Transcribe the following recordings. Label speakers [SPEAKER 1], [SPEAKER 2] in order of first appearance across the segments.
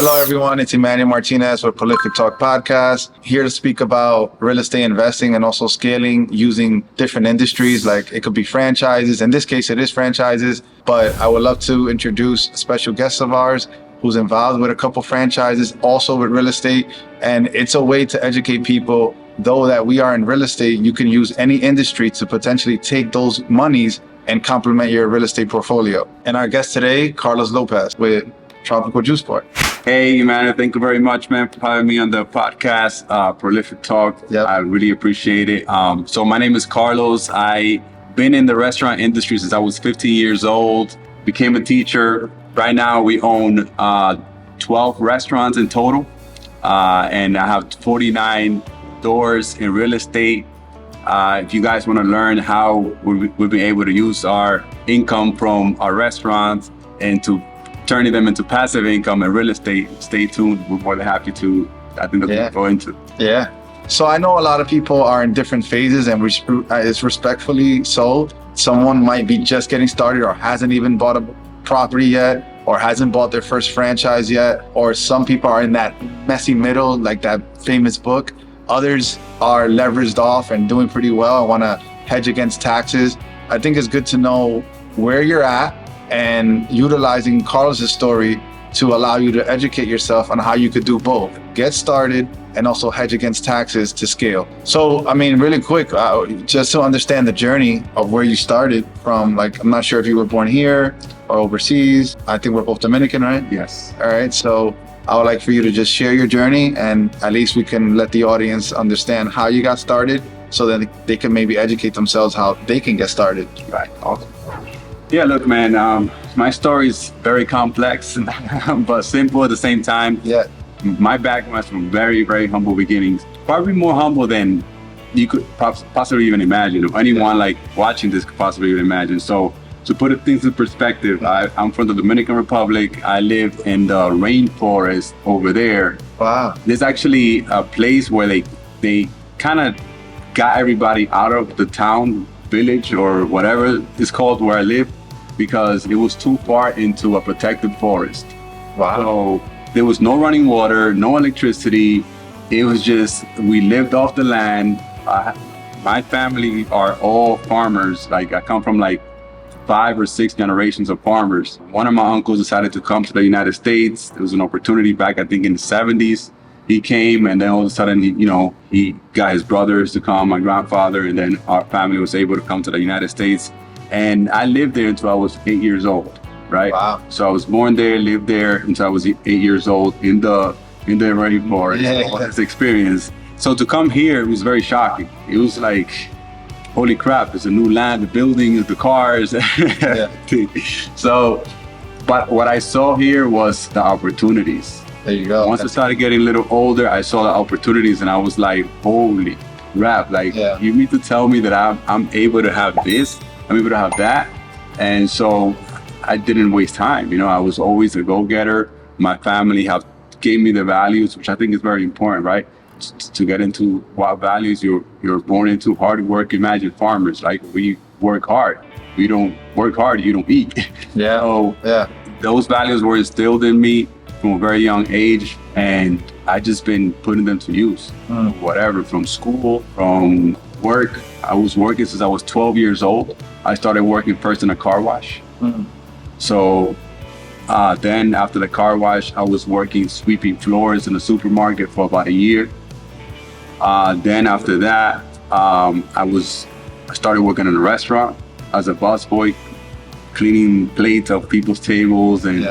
[SPEAKER 1] Hello, everyone. It's Emmanuel Martinez with Prolific Talk Podcast, here to speak about real estate investing and also scaling using different industries. Like it could be franchises. In this case, it is franchises, but I would love to introduce a special guest of ours who's involved with a couple franchises, also with real estate. And it's a way to educate people. Though that we are in real estate, you can use any industry to potentially take those monies and complement your real estate portfolio. And our guest today, Carlos Lopez with Tropical Juice Bar.
[SPEAKER 2] Hey, man, thank you very much, man, for having me on the podcast, Prolific Talk.
[SPEAKER 1] Yep.
[SPEAKER 2] I really appreciate it. So my name is Carlos. I've been in the restaurant industry since I was 15 years old, became a teacher. Right now, we own 12 restaurants in total, and I have 49 doors in real estate. If you guys want to learn how we've been able to use our income from our restaurants into turning them into passive income and real estate, stay tuned. We're more than happy to, I think, go into.
[SPEAKER 1] Yeah. So I know a lot of people are in different phases, and it's respectfully so. Someone might be just getting started or hasn't even bought a property yet, or hasn't bought their first franchise yet, or some people are in that messy middle, like that famous book. Others are leveraged off and doing pretty well and want to hedge against taxes. I think it's good to know where you're at and utilizing Carlos's story to allow you to educate yourself on how you could do both. Get started and also hedge against taxes to scale. So, I mean, really quick, just to understand the journey of where you started from, like, I'm not sure if you were born here or overseas. I think we're both Dominican, right?
[SPEAKER 2] Yes.
[SPEAKER 1] All right. So I would like for you to just share your journey, and at least we can let the audience understand how you got started so that they can maybe educate themselves how they can get started.
[SPEAKER 2] Right. Awesome. Yeah, look, man, my story is very complex, but simple at the same time.
[SPEAKER 1] Yeah.
[SPEAKER 2] My background is from very, very humble beginnings. Probably more humble than you could possibly even imagine, or anyone like watching this could possibly even imagine. So to put things in perspective, I'm from the Dominican Republic. I live in the rainforest over there.
[SPEAKER 1] Wow.
[SPEAKER 2] There's actually a place where they kind of got everybody out of the town, village, or whatever it's called where I live, because it was too far into a protected forest.
[SPEAKER 1] Wow.
[SPEAKER 2] So there was no running water, no electricity. It was just, we lived off the land. My family are all farmers. Like, I come from like 5 or 6 generations of farmers. One of my uncles decided to come to the United States. It was an opportunity back, I think, in the 70s. He came, and then all of a sudden, he got his brothers to come, my grandfather, and then our family was able to come to the United States. And I lived there until I was 8 years old, right?
[SPEAKER 1] Wow.
[SPEAKER 2] So I was born there, lived there until I was 8 years old in the rainforest.
[SPEAKER 1] Yeah.
[SPEAKER 2] All this experience. So to come here, it was very shocking. It was like, holy crap, it's a new land, the buildings, the cars.
[SPEAKER 1] Yeah.
[SPEAKER 2] So, but what I saw here was the opportunities.
[SPEAKER 1] There you go.
[SPEAKER 2] Once I started getting a little older, I saw the opportunities, and I was like, holy crap, like,
[SPEAKER 1] Yeah.
[SPEAKER 2] You need to tell me that I'm able to have this, I'm able to have that. And so I didn't waste time. I was always a go-getter. My family gave me the values, which I think is very important, right? To get into what values you're born into. Hard work. Imagine farmers, like, we work hard. We don't work hard, you don't eat.
[SPEAKER 1] Yeah.
[SPEAKER 2] So
[SPEAKER 1] Yeah.
[SPEAKER 2] those values were instilled in me from a very young age, and I just been putting them to use. Whatever, from school, from work. I was working since I was 12 years old. I started working first in a car wash. So then after the car wash, I was working sweeping floors in a supermarket for about a year. Then after that, I started working in a restaurant as a busboy, cleaning plates of people's tables and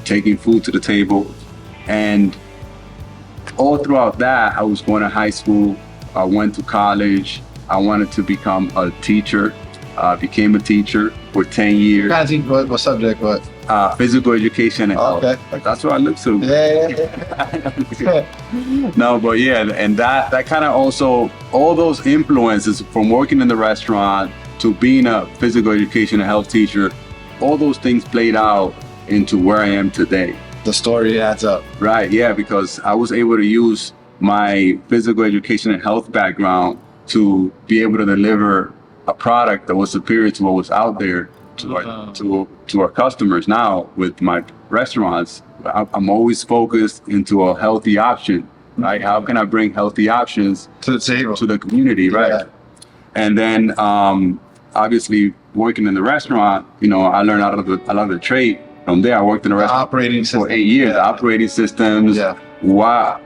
[SPEAKER 2] taking food to the table. And all throughout that, I was going to high school. I went to college. I wanted to become a teacher. Became a teacher for 10 years.
[SPEAKER 1] What subject? What?
[SPEAKER 2] Physical education and health.
[SPEAKER 1] Okay.
[SPEAKER 2] That's what I look to.
[SPEAKER 1] Yeah.
[SPEAKER 2] No, but yeah, and that kind of also, all those influences from working in the restaurant to being a physical education and health teacher, all those things played out into where I am today.
[SPEAKER 1] The story adds up.
[SPEAKER 2] Right, yeah, because I was able to use my physical education and health background to be able to deliver a product that was superior to what was out there to our customers now with my restaurants. I'm always focused into a healthy option, right? How can I bring healthy options
[SPEAKER 1] To the table.
[SPEAKER 2] to the community, right?
[SPEAKER 1] Yeah.
[SPEAKER 2] And then obviously working in the restaurant, I learned a lot of the trade. From there, I worked in the restaurant
[SPEAKER 1] Operating system.
[SPEAKER 2] for 8 years.
[SPEAKER 1] Yeah.
[SPEAKER 2] Operating systems,
[SPEAKER 1] Yeah.
[SPEAKER 2] what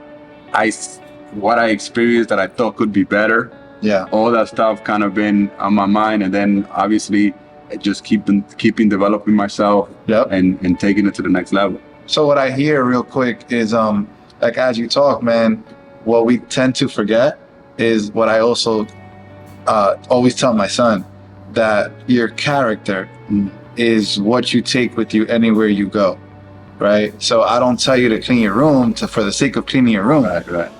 [SPEAKER 2] I experienced that I thought could be better.
[SPEAKER 1] Yeah.
[SPEAKER 2] All that stuff kind of been on my mind, and then obviously just keeping developing myself.
[SPEAKER 1] Yep.
[SPEAKER 2] and taking it to the next level.
[SPEAKER 1] So what I hear real quick is like as you talk, man, what we tend to forget is what I also always tell my son, that your character is what you take with you anywhere you go, right? So I don't tell you to clean your room for the sake of cleaning your room,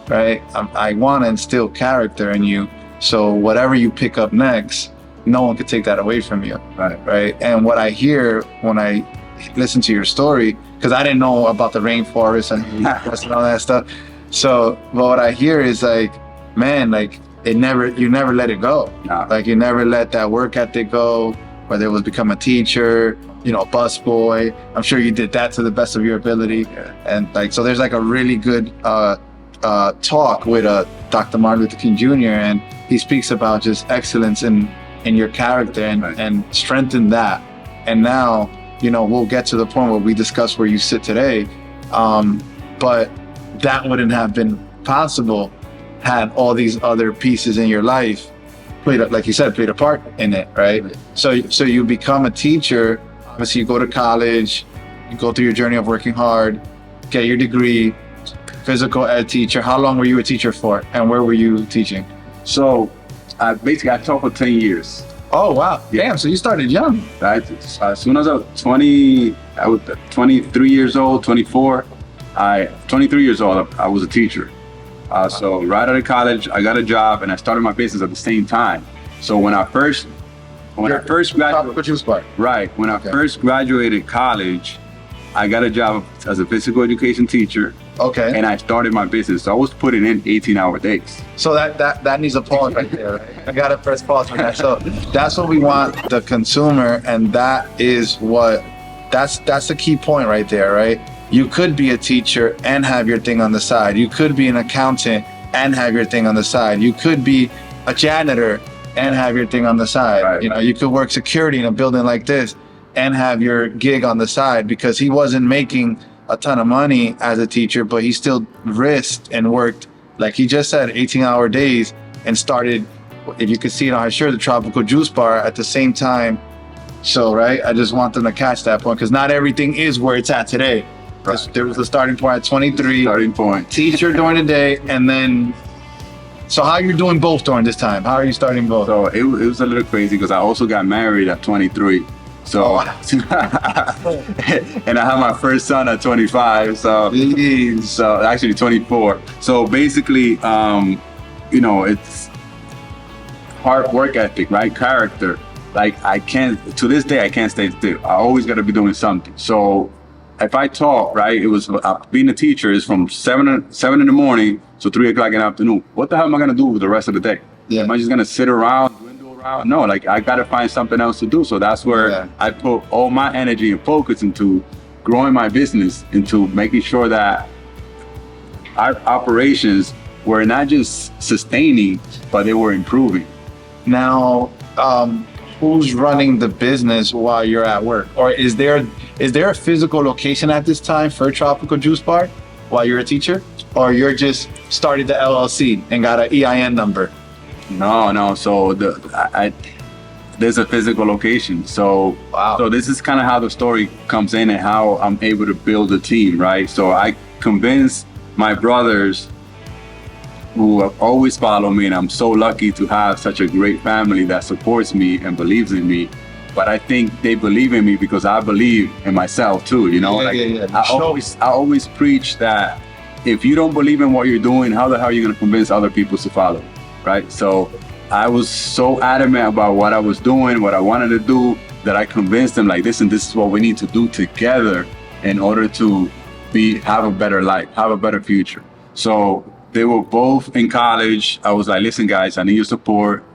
[SPEAKER 1] right? I want to instill character in you, so whatever you pick up next, no one could take that away from you, right? And what I hear when I listen to your story, because I didn't know about the rainforest and all that stuff, so what I hear is like, man, like you never let it go.
[SPEAKER 2] No.
[SPEAKER 1] Like you never let that work ethic go, whether it was become a teacher, a busboy. I'm sure you did that to the best of your ability.
[SPEAKER 2] Yeah.
[SPEAKER 1] And like, so there's like a really good talk with Dr. Martin Luther King Jr. and he speaks about just excellence in your character and strengthen that. And now, we'll get to the point where we discuss where you sit today. But that wouldn't have been possible had all these other pieces in your life played a part in it, right? So you become a teacher. Obviously, you go to college, you go through your journey of working hard, get your degree, physical ed teacher. How long were you a teacher for, and where were you teaching?
[SPEAKER 2] So I taught for 10 years.
[SPEAKER 1] Oh wow!
[SPEAKER 2] Yeah.
[SPEAKER 1] Damn! So you started young.
[SPEAKER 2] Right? As soon as I was 23 years old, 23 years old, I was a teacher. So right out of college, I got a job and I started my business at the same time. So when I first graduated college, I got a job as a physical education teacher.
[SPEAKER 1] Okay.
[SPEAKER 2] And I started my business. So I was putting in 18-hour days.
[SPEAKER 1] So that needs a pause right there. Right? I got to press pause for that. So that's what we want the consumer, and that's the key point right there, right? You could be a teacher and have your thing on the side. You could be an accountant and have your thing on the side. You could be a janitor and have your thing on the side.
[SPEAKER 2] Right.
[SPEAKER 1] You could work security in a building like this and have your gig on the side, because he wasn't making a ton of money as a teacher, but he still risked and worked, like he just said, 18-hour days, and started, if you could see it on his shirt, the Tropical Juice Bar at the same time. So, right, I just want them to catch that point, because not everything is where it's at today. Right. There was a starting point at 23.
[SPEAKER 2] Starting point.
[SPEAKER 1] Teacher during the day, and then, so how you're doing both during this time? How are you starting both?
[SPEAKER 2] So it was a little crazy because I also got married at 23. So, and I had my first son at 25. So, so actually 24. So basically, it's hard work ethic, right? Character. Like to this day, I can't stay still. I always got to be doing something. So if I talk, right, it was being a teacher is from 7 in the morning to 3 o'clock in the afternoon. What the hell am I going to do with the rest of the day?
[SPEAKER 1] Yeah.
[SPEAKER 2] Am I just going to sit around? No, like I gotta find something else to do. So that's where I put all my energy and focus into growing my business, into making sure that our operations were not just sustaining, but they were improving.
[SPEAKER 1] Now, who's running the business while you're at work? Or is there a physical location at this time for Tropical Juice Bar while you're a teacher? Or you're just started the LLC and got an EIN number?
[SPEAKER 2] No. So there's a physical location. So
[SPEAKER 1] wow.
[SPEAKER 2] So this is kind of how the story comes in and how I'm able to build a team, right? So I convinced my brothers, who have always followed me, and I'm so lucky to have such a great family that supports me and believes in me. But I think they believe in me because I believe in myself too. I always preach that if you don't believe in what you're doing, how the hell are you going to convince other people to follow? Right? So I was so adamant about what I was doing, what I wanted to do, that I convinced them, like, listen, this is what we need to do together in order to have a better life, have a better future. So They were both in college. I was like, listen, guys, I need your support.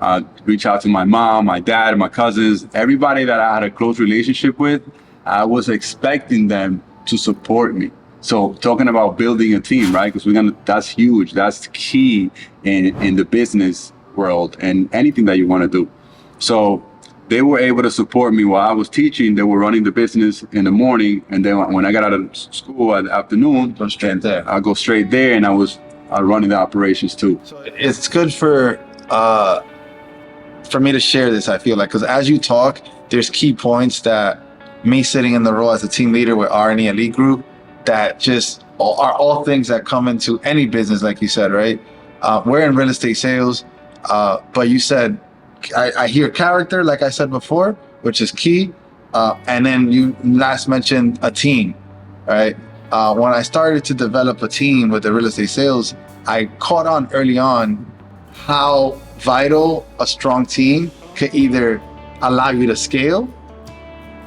[SPEAKER 2] Reach out to my mom, my dad, my cousins, everybody that I had a close relationship with. I was expecting them to support me. So talking about building a team, right? Because that's huge. That's key in the business world and anything that you want to do. So they were able to support me while I was teaching. They were running the business in the morning. And then when I got out of school at the afternoon, I go straight there, and I was running the operations too.
[SPEAKER 1] So it's good for me to share this, I feel like, because as you talk, there's key points that me sitting in the role as a team leader with R&E Elite Group that just are all things that come into any business, like you said, right? We're in real estate sales, but you said, I hear character, like I said before, which is key. And then you last mentioned a team, right? When I started to develop a team with the real estate sales, I caught on early on how vital a strong team could either allow you to scale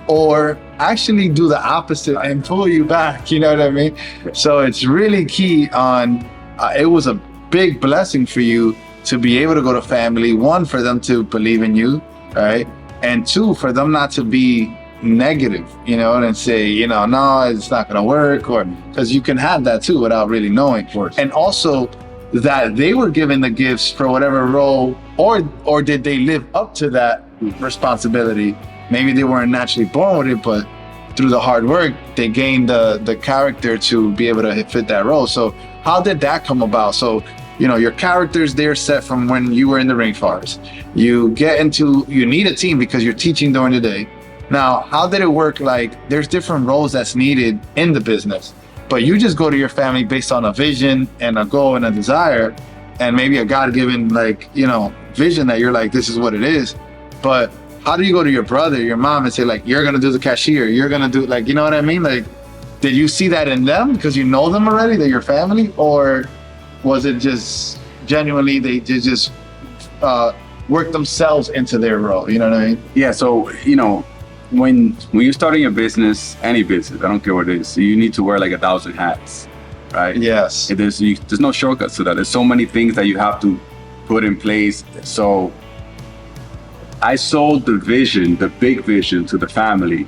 [SPEAKER 1] or actually do the opposite and pull you back, you know what I mean? So it's really key on, it was a big blessing for you to be able to go to family, one, for them to believe in you, right? And two, for them not to be negative, you know, and say, you know, no, it's not gonna work, or because you can have that too without really knowing. And also that they were given the gifts for whatever role, or did they live up to that responsibility? Maybe they weren't naturally born with it, but through the hard work, they gained the character to be able to fit that role. So how did that come about? So, you know, your character's there set from when you were in the rainforest. You need a team because you're teaching during the day. Now, how did it work? Like, there's different roles that's needed in the business, but you just go to your family based on a vision and a goal and a desire, and maybe a God-given, like, you know, vision that you're like, this is what it is. But how do you go to your brother, your mom, and say, like, you're gonna do the cashier, you're gonna do, like, you know what I mean? Like, did you see that in them because you know them already, they're your family? Or was it just genuinely they just work themselves into their role? You know what I mean?
[SPEAKER 2] Yeah. So, you know, when you're starting a business, any business, I don't care what it is, you need to wear like 1,000 hats, right?
[SPEAKER 1] Yes.
[SPEAKER 2] There's no shortcuts to that. There's so many things that you have to put in place. So I sold the vision, the big vision, to the family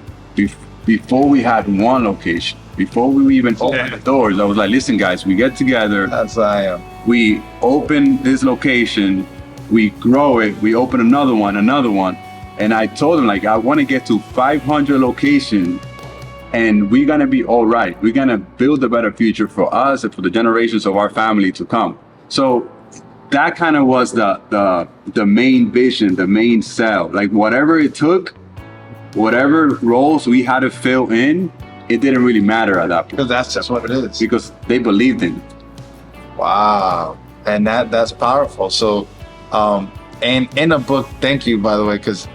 [SPEAKER 2] before we had one location. Before we even opened the doors, I was like, listen, guys, we get together.
[SPEAKER 1] That's how I am.
[SPEAKER 2] We open this location, we grow it, we open another one. And I told them, like, I want to get to 500 locations, and we're going to be all right. We're going to build a better future for us and for the generations of our family to come. So that kind of was the main vision, the main sell. Like, whatever it took, whatever roles we had to fill in, it didn't really matter at that point.
[SPEAKER 1] Because that's just what it is.
[SPEAKER 2] Because they believed in it.
[SPEAKER 1] Wow. And that's powerful. So, and in a book, thank you, by the way, because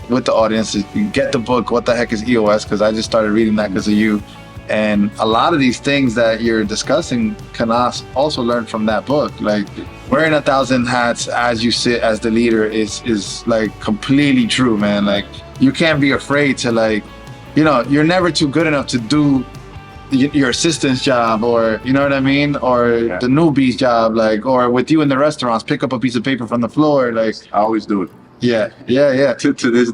[SPEAKER 1] with the audience, you get the book, What the Heck is EOS? Because I just started reading that because of you. And a lot of these things that you're discussing can also learn from that book. Like, wearing 1,000 hats as you sit as the leader is like completely true, man. Like, you can't be afraid to, like, you know, you're never too good enough to do your assistant's job, or, you know what I mean? Or the newbie's job, like, or with you in the restaurants, pick up a piece of paper from the floor. Like,
[SPEAKER 2] I always do it.
[SPEAKER 1] Yeah.
[SPEAKER 2] To this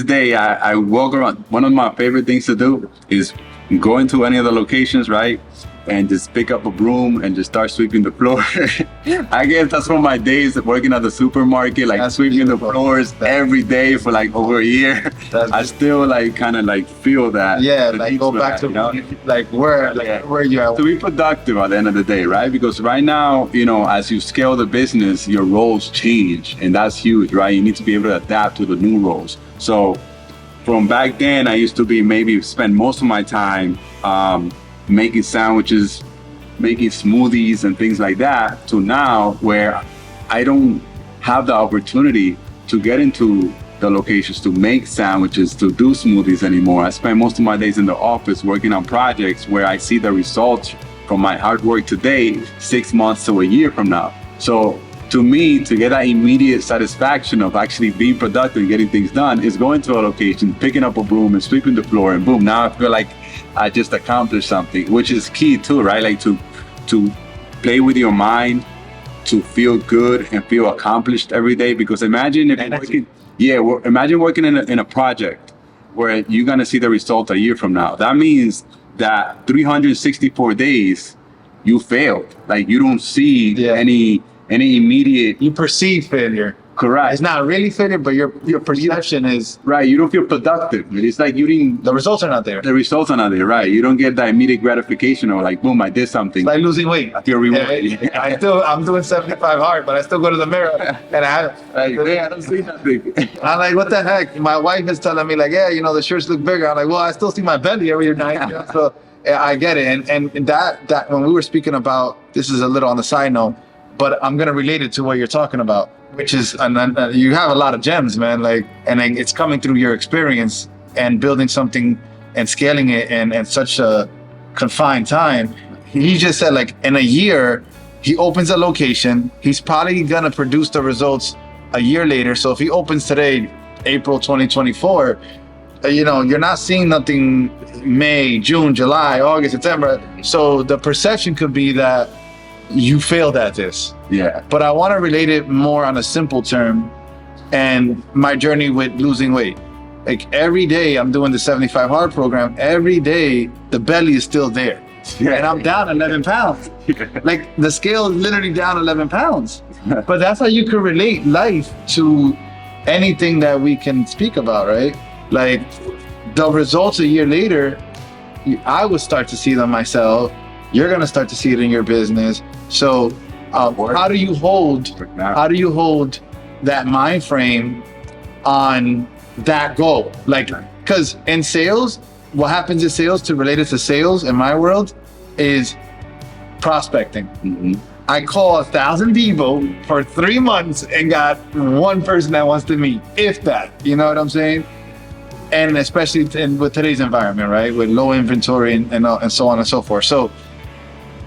[SPEAKER 2] day, I walk around. One of my favorite things to do is go into any of the locations, right? And just pick up a broom and just start sweeping the floor. I guess that's from my days of working at the supermarket, like that's sweeping beautiful. The floors every day for like over a year. I still like kind of like feel that.
[SPEAKER 1] Yeah, like go back to, you know? Like where you at.
[SPEAKER 2] To be productive at the end of the day, right? Because right now, you know, as you scale the business, your roles change, and that's huge, right? You need to be able to adapt to the new roles. So from back then, I used to be maybe spend most of my time making sandwiches, making smoothies and things like that, to now where I don't have the opportunity to get into the locations to make sandwiches, to do smoothies anymore. I spend most of my days in the office working on projects where I see the results from my hard work today, 6 months to a year from now. So to me, to get that immediate satisfaction of actually being productive and getting things done is going to a location, picking up a broom and sweeping the floor, and boom, now I feel like I just accomplished something, which is key too, right? Like to play with your mind to feel good and feel accomplished every day. Because imagine if you're working, imagine working in a project where you're gonna see the result a year from now. That means that 364 days you failed. Like you don't see any immediate.
[SPEAKER 1] You perceive failure.
[SPEAKER 2] Correct.
[SPEAKER 1] It's not really failure, but your perception is
[SPEAKER 2] right. You don't feel productive. It's like you didn't.
[SPEAKER 1] The results are not there.
[SPEAKER 2] The results are not there. Right. You don't get that immediate gratification or like, boom, I did something.
[SPEAKER 1] It's like losing weight.
[SPEAKER 2] I feel rewarded.
[SPEAKER 1] I'm doing 75 hard, but I still go to the mirror and
[SPEAKER 2] I don't see nothing.
[SPEAKER 1] I'm like, what the heck? My wife is telling me like, yeah, the shirts look bigger. I'm like, well, I still see my belly every night. So I get it. And that when we were speaking about, this is a little on the side note, but I'm gonna relate it to what you're talking about, which is, and you have a lot of gems, man. Like, and it's coming through your experience and building something and scaling it in such a confined time. He just said, like, in a year, he opens a location. He's probably gonna produce the results a year later. So if he opens today, April 2024, you're not seeing nothing May, June, July, August, September. So the perception could be that you failed at this.
[SPEAKER 2] Yeah.
[SPEAKER 1] But I want to relate it more on a simple term and my journey with losing weight. Like every day I'm doing the 75 hard program, every day the belly is still there. Yeah. And I'm down 11 pounds. Yeah. Like the scale is literally down 11 pounds. But that's how you can relate life to anything that we can speak about, right? Like the results a year later, I would start to see them myself. You're gonna start to see it in your business. So how do you hold that mind frame on that goal? Like, because in sales, what happens in sales, to relate it to sales in my world, is prospecting.
[SPEAKER 2] Mm-hmm.
[SPEAKER 1] I call 1,000 people for 3 months and got one person that wants to meet, if that. You know what I'm saying? And especially with today's environment, right? With low inventory and so on and so forth. So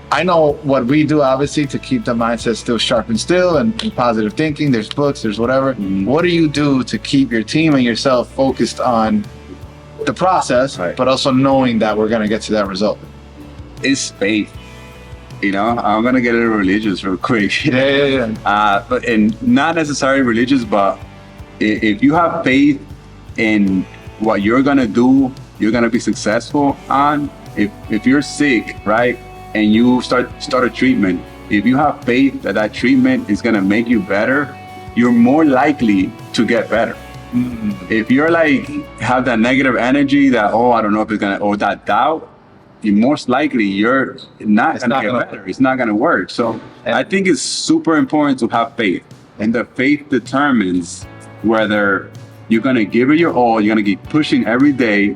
[SPEAKER 1] I know what we do, obviously, to keep the mindset still sharp and still and positive thinking. There's books, there's whatever. Mm-hmm. What do you do to keep your team and yourself focused on the process, right, but also knowing that we're going to get to that result?
[SPEAKER 2] It's faith. I'm going to get a little religious real quick.
[SPEAKER 1] Yeah.
[SPEAKER 2] And not necessarily religious, but if you have faith in what you're going to do, you're going to be successful on. If you're sick, right, and you start a treatment, if you have faith that that treatment is gonna make you better, you're more likely to get better. Mm-hmm. If you're like, have that negative energy that, I don't know if it's gonna, or that doubt, you most likely you're not gonna get better. It's not gonna work. So I think it's super important to have faith, and the faith determines whether you're gonna give it your all, you're gonna keep pushing every day.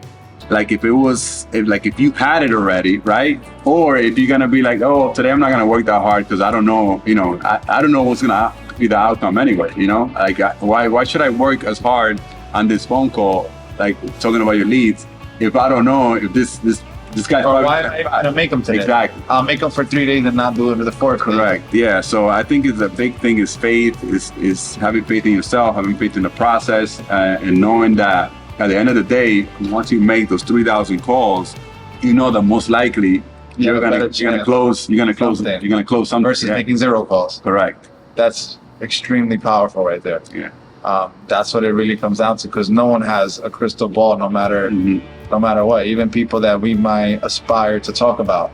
[SPEAKER 2] Like if you had it already, right? Or if you're gonna be like, today I'm not gonna work that hard because I don't know, I don't know what's gonna be the outcome anyway, Like why should I work as hard on this phone call, like talking about your leads, if I don't know if this guy's
[SPEAKER 1] why am I gonna make them today?
[SPEAKER 2] Exactly.
[SPEAKER 1] I'll make them for 3 days and not do it for the 4th.
[SPEAKER 2] Correct. Yeah. So I think it's a big thing is faith, is having faith in yourself, having faith in the process, and knowing that at the end of the day, once you make those 3,000 calls, that most likely you're gonna close something
[SPEAKER 1] versus making 0 calls.
[SPEAKER 2] Correct.
[SPEAKER 1] That's extremely powerful right there.
[SPEAKER 2] Yeah.
[SPEAKER 1] That's what it really comes down to, because no one has a crystal ball, no matter what. Even people that we might aspire to talk about,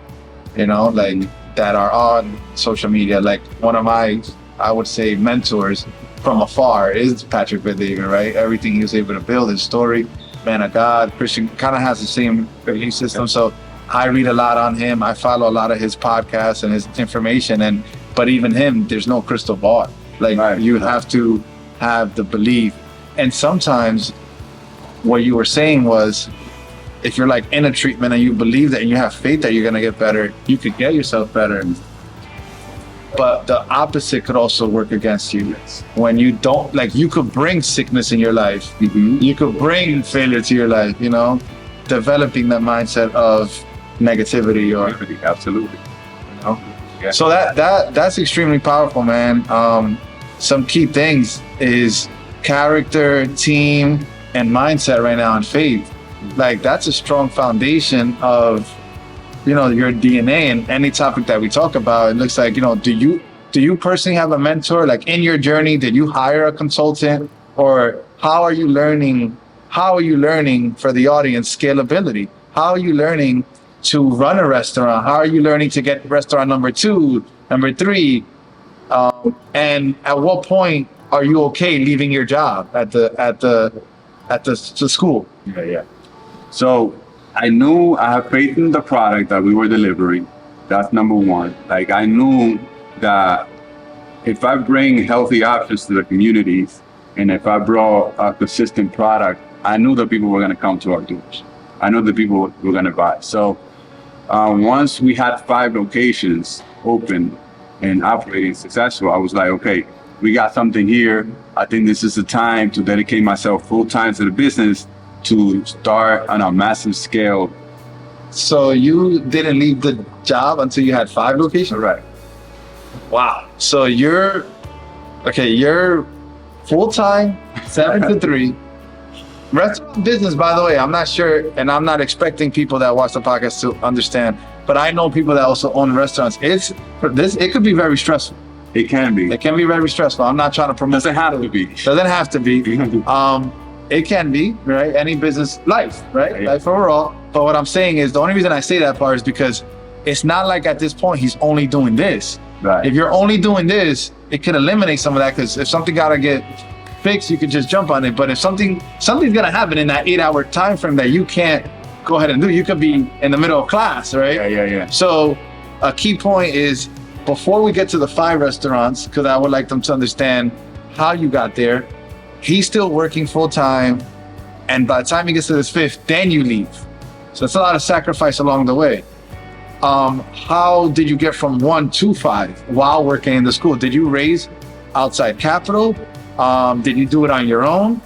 [SPEAKER 1] that are on social media. Like one of my, I would say, mentors from afar is Patrick Bet-David, right? Everything he was able to build, his story, man of God, Christian, kind of has the same belief system. So I read a lot on him. I follow a lot of his podcasts and his information. But even him, there's no crystal ball. Like you have to have the belief. And sometimes what you were saying was, if you're like in a treatment and you believe that and you have faith that you're going to get better, you could get yourself better. But the opposite could also work against you. When you don't, like, you could bring sickness in your life. Mm-hmm. You could bring failure to your life, developing that mindset of negativity or
[SPEAKER 2] absolutely.
[SPEAKER 1] Yeah. So that's extremely powerful, man. Some key things is character, team, and mindset right now, and faith. Like that's a strong foundation of your DNA and any topic that we talk about. It looks like, do you personally have a mentor? Like in your journey, did you hire a consultant, or how are you learning for the audience scalability? How are you learning to run a restaurant? How are you learning to get restaurant number 2, number 3? And at what point are you okay leaving your job at the school?
[SPEAKER 2] Yeah. So I knew I had faith in the product that we were delivering. That's number one. Like I knew that if I bring healthy options to the communities, and if I brought a consistent product, I knew that people were going to come to our doors. I know that people were going to buy. So once we had 5 locations open and operating successful, I was like, okay, we got something here. I think this is the time to dedicate myself full time to the business to start on a massive scale.
[SPEAKER 1] So you didn't leave the job until you had 5 locations?
[SPEAKER 2] Correct.
[SPEAKER 1] Wow. So you're full time, 7 to 3. Restaurant business, by the way, I'm not sure, and I'm not expecting people that watch the podcast to understand, but I know people that also own restaurants. It could be very stressful.
[SPEAKER 2] It can be.
[SPEAKER 1] It can be very stressful. I'm not trying to promote.
[SPEAKER 2] Doesn't have to be.
[SPEAKER 1] Doesn't have to be. It can be, right? Any business, life, right?
[SPEAKER 2] Yeah.
[SPEAKER 1] Life overall. But what I'm saying is, the only reason I say that part is because it's not like at this point he's only doing this.
[SPEAKER 2] Right.
[SPEAKER 1] If you're only doing this, it could eliminate some of that, because if something gotta get fixed, you could just jump on it. But if something's gonna happen in that 8-hour time frame that you can't go ahead and do, you could be in the middle of class, right?
[SPEAKER 2] Yeah.
[SPEAKER 1] So a key point is, before we get to the 5 restaurants, because I would like them to understand how you got there, he's still working full time, and by the time he gets to this 5th, then you leave. So it's a lot of sacrifice along the way. How did you get from 1 to 5 while working in the school? Did you raise outside capital? Did you do it on your own,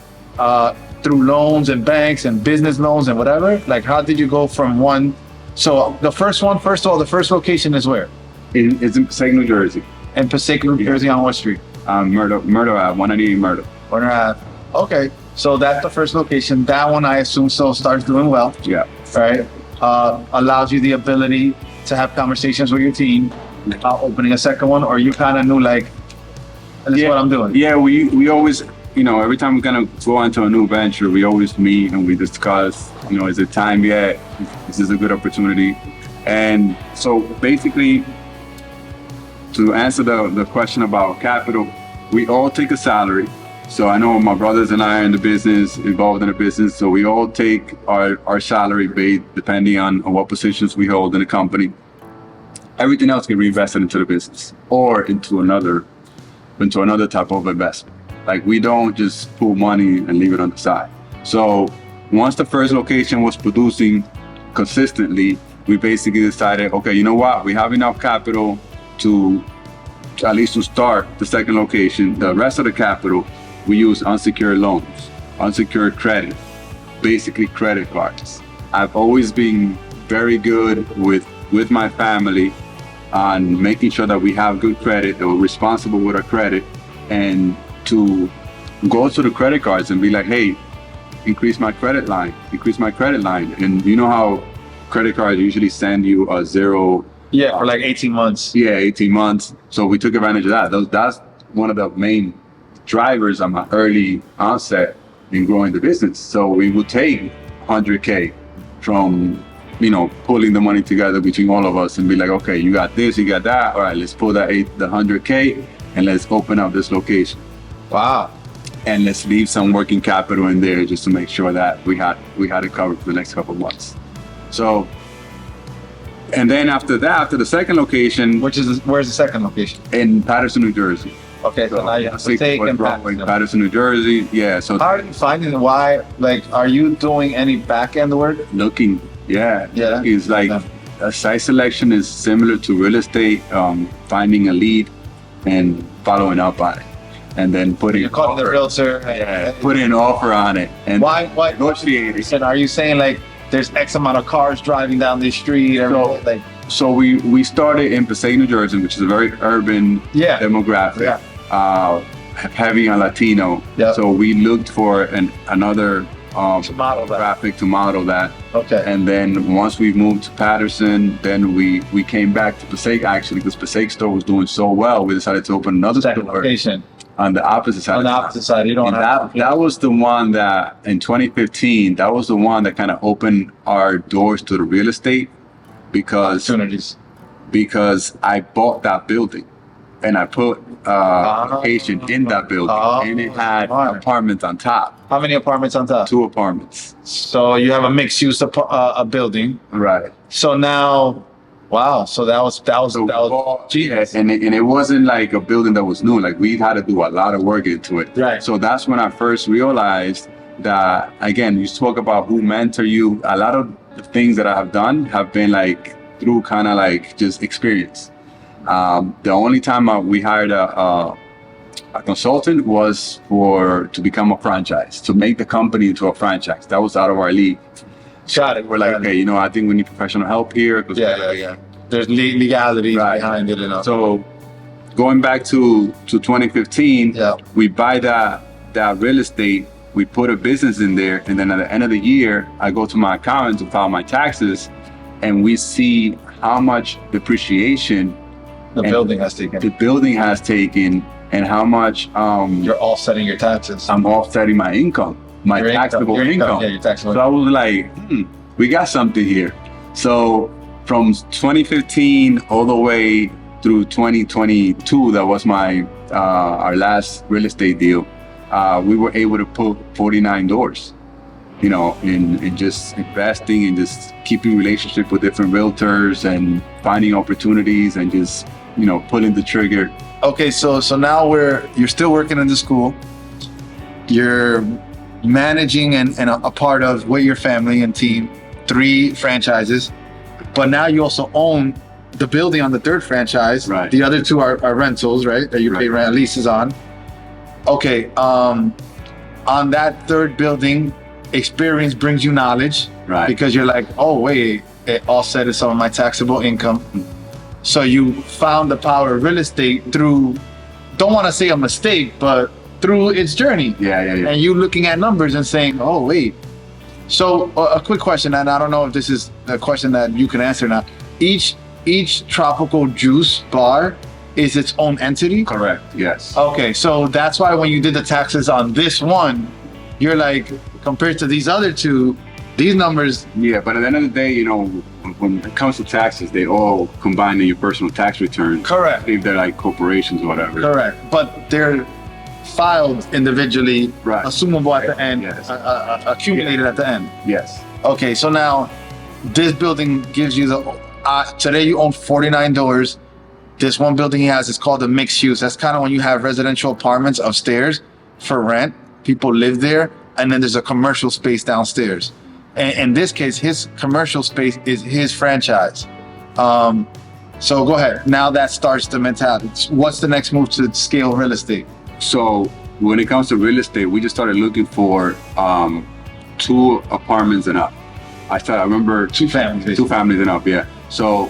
[SPEAKER 1] through loans and banks and business loans and whatever? Like, how did you go from 1? So the first one, first of all, the first location is where?
[SPEAKER 2] It's in Passaic, New Jersey.
[SPEAKER 1] In Passaic, New Jersey, on what street?
[SPEAKER 2] Murder Ave, 198 Murder.
[SPEAKER 1] Warner Ave. Okay, so that's the first location. That one, I assume, so starts doing well.
[SPEAKER 2] Yeah.
[SPEAKER 1] Right. Allows you the ability to have conversations with your team about opening a second one, or you kind of knew, like, this is what I'm doing.
[SPEAKER 2] Yeah, we always, every time we're gonna go into a new venture, we always meet and we discuss, is it time yet? Is this a good opportunity? And so basically, to answer the question about capital, we all take a salary. So I know my brothers and I are in the business, involved in the business. So we all take our salary base depending on what positions we hold in the company. Everything else get reinvested into the business or into another type of investment. Like, we don't just pull money and leave it on the side. So once the first location was producing consistently, we basically decided, okay, you know what? We have enough capital to at least to start the second location. The rest of the capital, we use unsecured loans, unsecured credit, basically credit cards. I've always been very good with my family on making sure that we have good credit, that we're responsible with our credit, and to go to the credit cards and be like, hey, increase my credit line. And you know how credit cards usually send you a 0.
[SPEAKER 1] Yeah, for like 18 months.
[SPEAKER 2] Yeah, 18 months. So we took advantage of that. That's one of the main drivers on my early onset in growing the business. So we would take 100K from, pulling the money together between all of us and be like, okay, you got this, you got that. All right, let's pull the 100K and let's open up this location.
[SPEAKER 1] Wow.
[SPEAKER 2] And let's leave some working capital in there just to make sure that we had it covered for the next couple of months. So, and then after the second location,
[SPEAKER 1] where's the second location?
[SPEAKER 2] In Patterson, New Jersey.
[SPEAKER 1] Okay, so now you have to take in
[SPEAKER 2] Patterson, New Jersey. Yeah. So
[SPEAKER 1] how are you finding why? Like, are you doing any back end work?
[SPEAKER 2] Looking, yeah. It's like a site selection is similar to real estate. Finding a lead and following up on it, and then putting.
[SPEAKER 1] You're calling the realtor.
[SPEAKER 2] Putting an offer on it, and
[SPEAKER 1] why
[SPEAKER 2] negotiating.
[SPEAKER 1] And are you saying like there's X amount of cars driving down this street?
[SPEAKER 2] So we started in Passaic, New Jersey, which is a very urban demographic.
[SPEAKER 1] Yeah.
[SPEAKER 2] Heavy on Latino.
[SPEAKER 1] Yep.
[SPEAKER 2] So we looked for another
[SPEAKER 1] To model that.
[SPEAKER 2] traffic to model that.
[SPEAKER 1] Okay.
[SPEAKER 2] And then once we moved to Patterson, then we came back to Passaic actually because Passaic store was doing so well. We decided to open another
[SPEAKER 1] Second
[SPEAKER 2] store
[SPEAKER 1] location.
[SPEAKER 2] on the opposite side.
[SPEAKER 1] On the opposite side, you don't
[SPEAKER 2] And
[SPEAKER 1] have
[SPEAKER 2] that was the one that in 2015, that was the one that kind of opened our doors to the real estate
[SPEAKER 1] opportunities.
[SPEAKER 2] because I bought that building and I put location in that building and it had apartments on top.
[SPEAKER 1] How many apartments on top?
[SPEAKER 2] 2 apartments.
[SPEAKER 1] So you have a mixed use a building.
[SPEAKER 2] Right.
[SPEAKER 1] So now, wow. So that was
[SPEAKER 2] Yes, and it wasn't like a building that was new. Like we had to do a lot of work into it.
[SPEAKER 1] Right.
[SPEAKER 2] So that's when I first realized that, again, you spoke about who mentor you. A lot of the things that I have done have been like through kind of like just experience. The only time we hired a consultant was to become a franchise, to make the company into a franchise. That was out of our league.
[SPEAKER 1] Got it.
[SPEAKER 2] We're like, okay, you know, I think we need professional help here.
[SPEAKER 1] Yeah. There's legalities behind it,
[SPEAKER 2] So going back to 2015, we buy that real estate, we put a business in there, and then at the end of the year, I go to my accountant to file my taxes, and we see how much depreciation
[SPEAKER 1] the building has taken,
[SPEAKER 2] and how much
[SPEAKER 1] you're offsetting your taxes.
[SPEAKER 2] I'm offsetting my income, my taxable income.
[SPEAKER 1] Yeah, your taxable.
[SPEAKER 2] So I was like, we got something here. So from 2015 all the way through 2022, that was our last real estate deal. We were able to put 49 doors, you know, in just investing and just keeping relationship with different realtors and finding opportunities and just, you know, pulling the trigger.
[SPEAKER 1] Okay, so now you're still working in the school. You're managing and a part of with your family and team 3 franchises, but now you also own the building on the 3rd franchise.
[SPEAKER 2] Right.
[SPEAKER 1] The other 2 are rentals, right? That you pay rent leases on. Okay. On that 3rd building, experience brings you knowledge.
[SPEAKER 2] Right.
[SPEAKER 1] Because you're like, oh wait, it offset some of my taxable income. So you found the power of real estate through, don't want to say a mistake, but through its journey.
[SPEAKER 2] Yeah.
[SPEAKER 1] And you looking at numbers and saying, oh wait. So a quick question, and I don't know if this is a question that you can answer now. Each tropical juice bar is its own entity?
[SPEAKER 2] Correct, yes.
[SPEAKER 1] Okay, so that's why when you did the taxes on this one, you're like, compared to these other 2, these numbers.
[SPEAKER 2] Yeah, but at the end of the day, you know, when it comes to taxes, they all combine in your personal tax return.
[SPEAKER 1] Correct.
[SPEAKER 2] If they're like corporations or whatever.
[SPEAKER 1] Correct, but they're filed individually,
[SPEAKER 2] right.
[SPEAKER 1] Assumable at the end,
[SPEAKER 2] yes.
[SPEAKER 1] Accumulated at the end.
[SPEAKER 2] Yes.
[SPEAKER 1] Okay, so now this building gives you today you own 49 doors. This one building he has is called a mixed use. That's kind of when you have residential apartments upstairs for rent. People live there, and then there's a commercial space downstairs. And in this case, his commercial space is his franchise. So go ahead. Now that starts the mentality. What's the next move to scale real estate?
[SPEAKER 2] So when it comes to real estate, we just started looking for 2 apartments and up. I remember
[SPEAKER 1] 2 families. Basically.
[SPEAKER 2] 2 families and up, yeah. So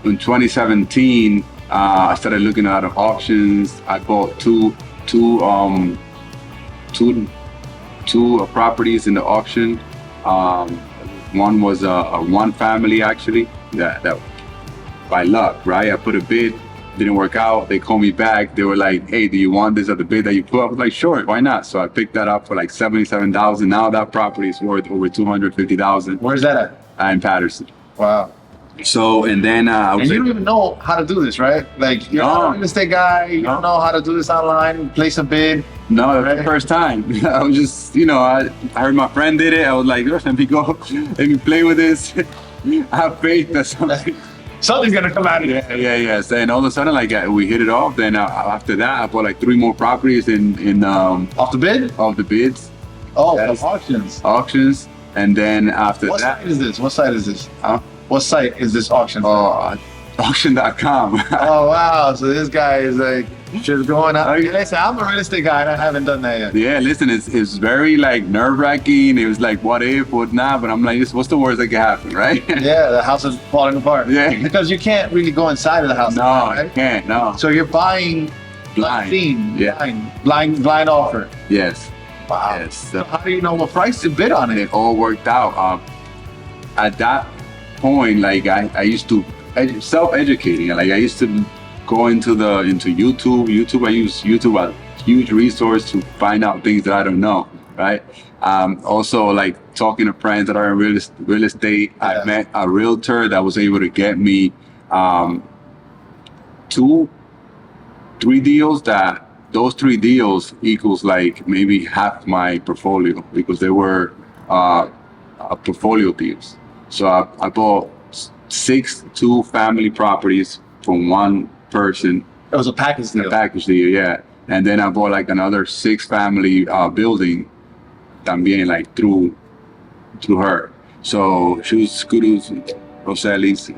[SPEAKER 2] in 2017, I started looking at auctions. I bought two properties in the auction. One was a 1 family actually. That by luck, right? I put a bid, didn't work out. They called me back. They were like, "Hey, do you want this at the bid that you put?" I was like, "Sure, why not?" So I picked that up for like $77,000. Now that property is worth over $250,000.
[SPEAKER 1] Where's that at?
[SPEAKER 2] In Patterson.
[SPEAKER 1] Wow.
[SPEAKER 2] So and then
[SPEAKER 1] and you don't even know how to do this, right? Like you're not a real estate guy. You don't know how to do this online. Place a bid.
[SPEAKER 2] No, that's the first time. I was just, you know, I heard my friend did it. I was like, let me go, let me play with this. I have faith that
[SPEAKER 1] something's gonna come out of it.
[SPEAKER 2] Yeah. So, and all of a sudden, like we hit it off. Then after that, I bought like 3 more properties in
[SPEAKER 1] off the bid.
[SPEAKER 2] Off the bids.
[SPEAKER 1] Oh, auctions.
[SPEAKER 2] Auctions, and then after
[SPEAKER 1] what
[SPEAKER 2] that.
[SPEAKER 1] What site is this? What site is this? What site is this auction?
[SPEAKER 2] Auction.com.
[SPEAKER 1] Oh wow! So this guy is like just going out. Listen, I'm a real estate guy and I haven't done that yet.
[SPEAKER 2] Yeah, listen, it's very like nerve-wracking. It was like, what if, what not? But I'm like, what's the worst that could happen, right?
[SPEAKER 1] Yeah, the house is falling apart.
[SPEAKER 2] Yeah,
[SPEAKER 1] because you can't really go inside of the house.
[SPEAKER 2] No, right? You can't. No.
[SPEAKER 1] So you're buying
[SPEAKER 2] blind.
[SPEAKER 1] Unseen,
[SPEAKER 2] yeah.
[SPEAKER 1] blind offer.
[SPEAKER 2] Yes.
[SPEAKER 1] Wow.
[SPEAKER 2] Yes.
[SPEAKER 1] So how do you know what price to bid on it?
[SPEAKER 2] It all worked out. At that point, like I used to self-educating. Like I used to go into YouTube. I use YouTube as a huge resource to find out things that I don't know. Right. Also, like talking to friends that are in real estate.
[SPEAKER 1] Yeah.
[SPEAKER 2] I met a realtor that was able to get me 3 deals. That those 3 deals equals like maybe half my portfolio because they were portfolio deals. So I bought 6 2-family properties from one person.
[SPEAKER 1] It was a package deal.
[SPEAKER 2] A package deal, yeah. And then I bought like another 6-family building, también like through her. So she was kudos, Roseli's.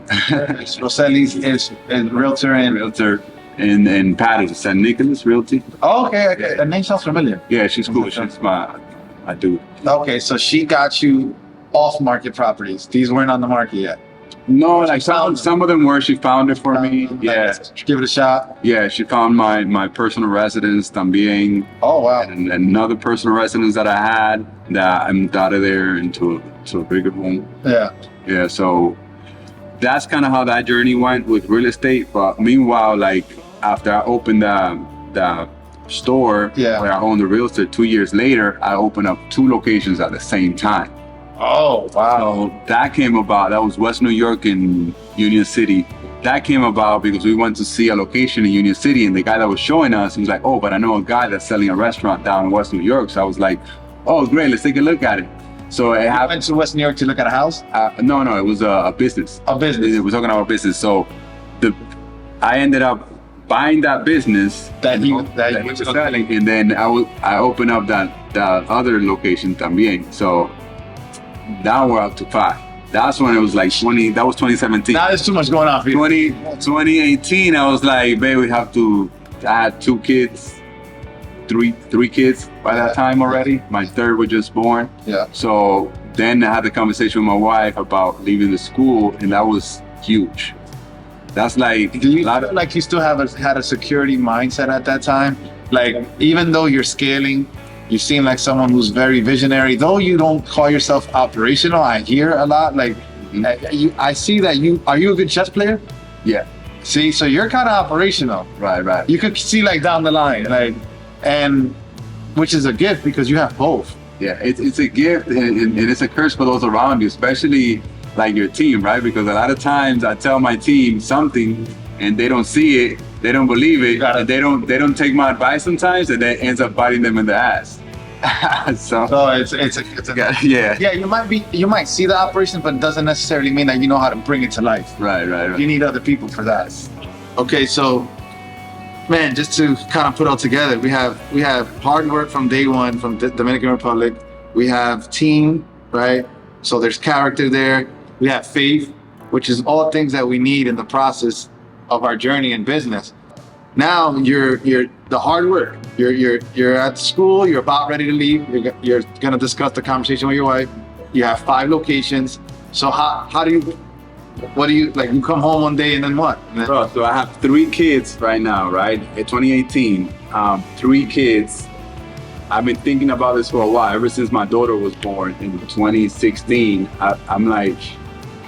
[SPEAKER 1] Roseli's is realtor
[SPEAKER 2] in Patterson, San Nicolas Realty.
[SPEAKER 1] Oh, okay. The name sounds familiar.
[SPEAKER 2] Yeah, she's cool. She's my dude.
[SPEAKER 1] Okay, so she got you off-market properties. These weren't on the market yet.
[SPEAKER 2] No, like some of them were. She found it for me. Yeah.
[SPEAKER 1] Give it a shot.
[SPEAKER 2] Yeah, she found my personal residence también.
[SPEAKER 1] Oh, wow.
[SPEAKER 2] And another personal residence that I had that I moved out of there into a bigger home.
[SPEAKER 1] Yeah.
[SPEAKER 2] Yeah, so that's kind of how that journey went with real estate. But meanwhile, like after I opened the store where I owned the real estate, 2 years later, I opened up 2 locations at the same time.
[SPEAKER 1] Oh, wow.
[SPEAKER 2] So that came about. That was West New York and Union City. That came about because we went to see a location in Union City, and the guy that was showing us, he was like, oh, but I know a guy that's selling a restaurant down in West New York. So I was like, oh, great, let's take a look at it. So it happened.
[SPEAKER 1] Went to West New York to look at a house?
[SPEAKER 2] No, it was a business.
[SPEAKER 1] A business.
[SPEAKER 2] We're talking about a business. So I ended up buying that business
[SPEAKER 1] that he was
[SPEAKER 2] selling, and then I opened up that other location también. So now we're up to 5. That's when it was like 20. That was 2017.
[SPEAKER 1] Now there's too much going on for you.
[SPEAKER 2] 2018, I was like, babe, we have to. I had 2 kids, three kids by that time already. My 3rd was just born.
[SPEAKER 1] Yeah.
[SPEAKER 2] So then I had the conversation with my wife about leaving the school, and that was huge. That's like.
[SPEAKER 1] Do you feel like you still had a security mindset at that time? Like even though you're scaling, you seem like someone who's very visionary. Though you don't call yourself operational, I hear a lot. Like I see that are you a good chess player?
[SPEAKER 2] Yeah.
[SPEAKER 1] See, so you're kind of operational.
[SPEAKER 2] Right.
[SPEAKER 1] You could see like down the line, and which is a gift because you have both.
[SPEAKER 2] Yeah, it's a gift and it's a curse for those around you, especially like your team, right? Because a lot of times I tell my team something and they don't see it, they don't believe it, and they don't take my advice sometimes, and that ends up biting them in the ass. so
[SPEAKER 1] it's
[SPEAKER 2] yeah.
[SPEAKER 1] You might see the operation, but it doesn't necessarily mean that you know how to bring it to life.
[SPEAKER 2] Right.
[SPEAKER 1] You need other people for that. Okay, so man, just to kind of put all together, we have hard work from day one from the Dominican Republic. We have team, right? So there's character there. We have faith, which is all things that we need in the process of our journey in business. Now you're the hard work. You're at school. You're about ready to leave. You're gonna discuss the conversation with your wife. You have 5 locations. So what do you like? You come home one day and then what?
[SPEAKER 2] Bro, so I have 3 kids right now, right? In 2018, 3 kids. I've been thinking about this for a while. Ever since my daughter was born in 2016, I'm like,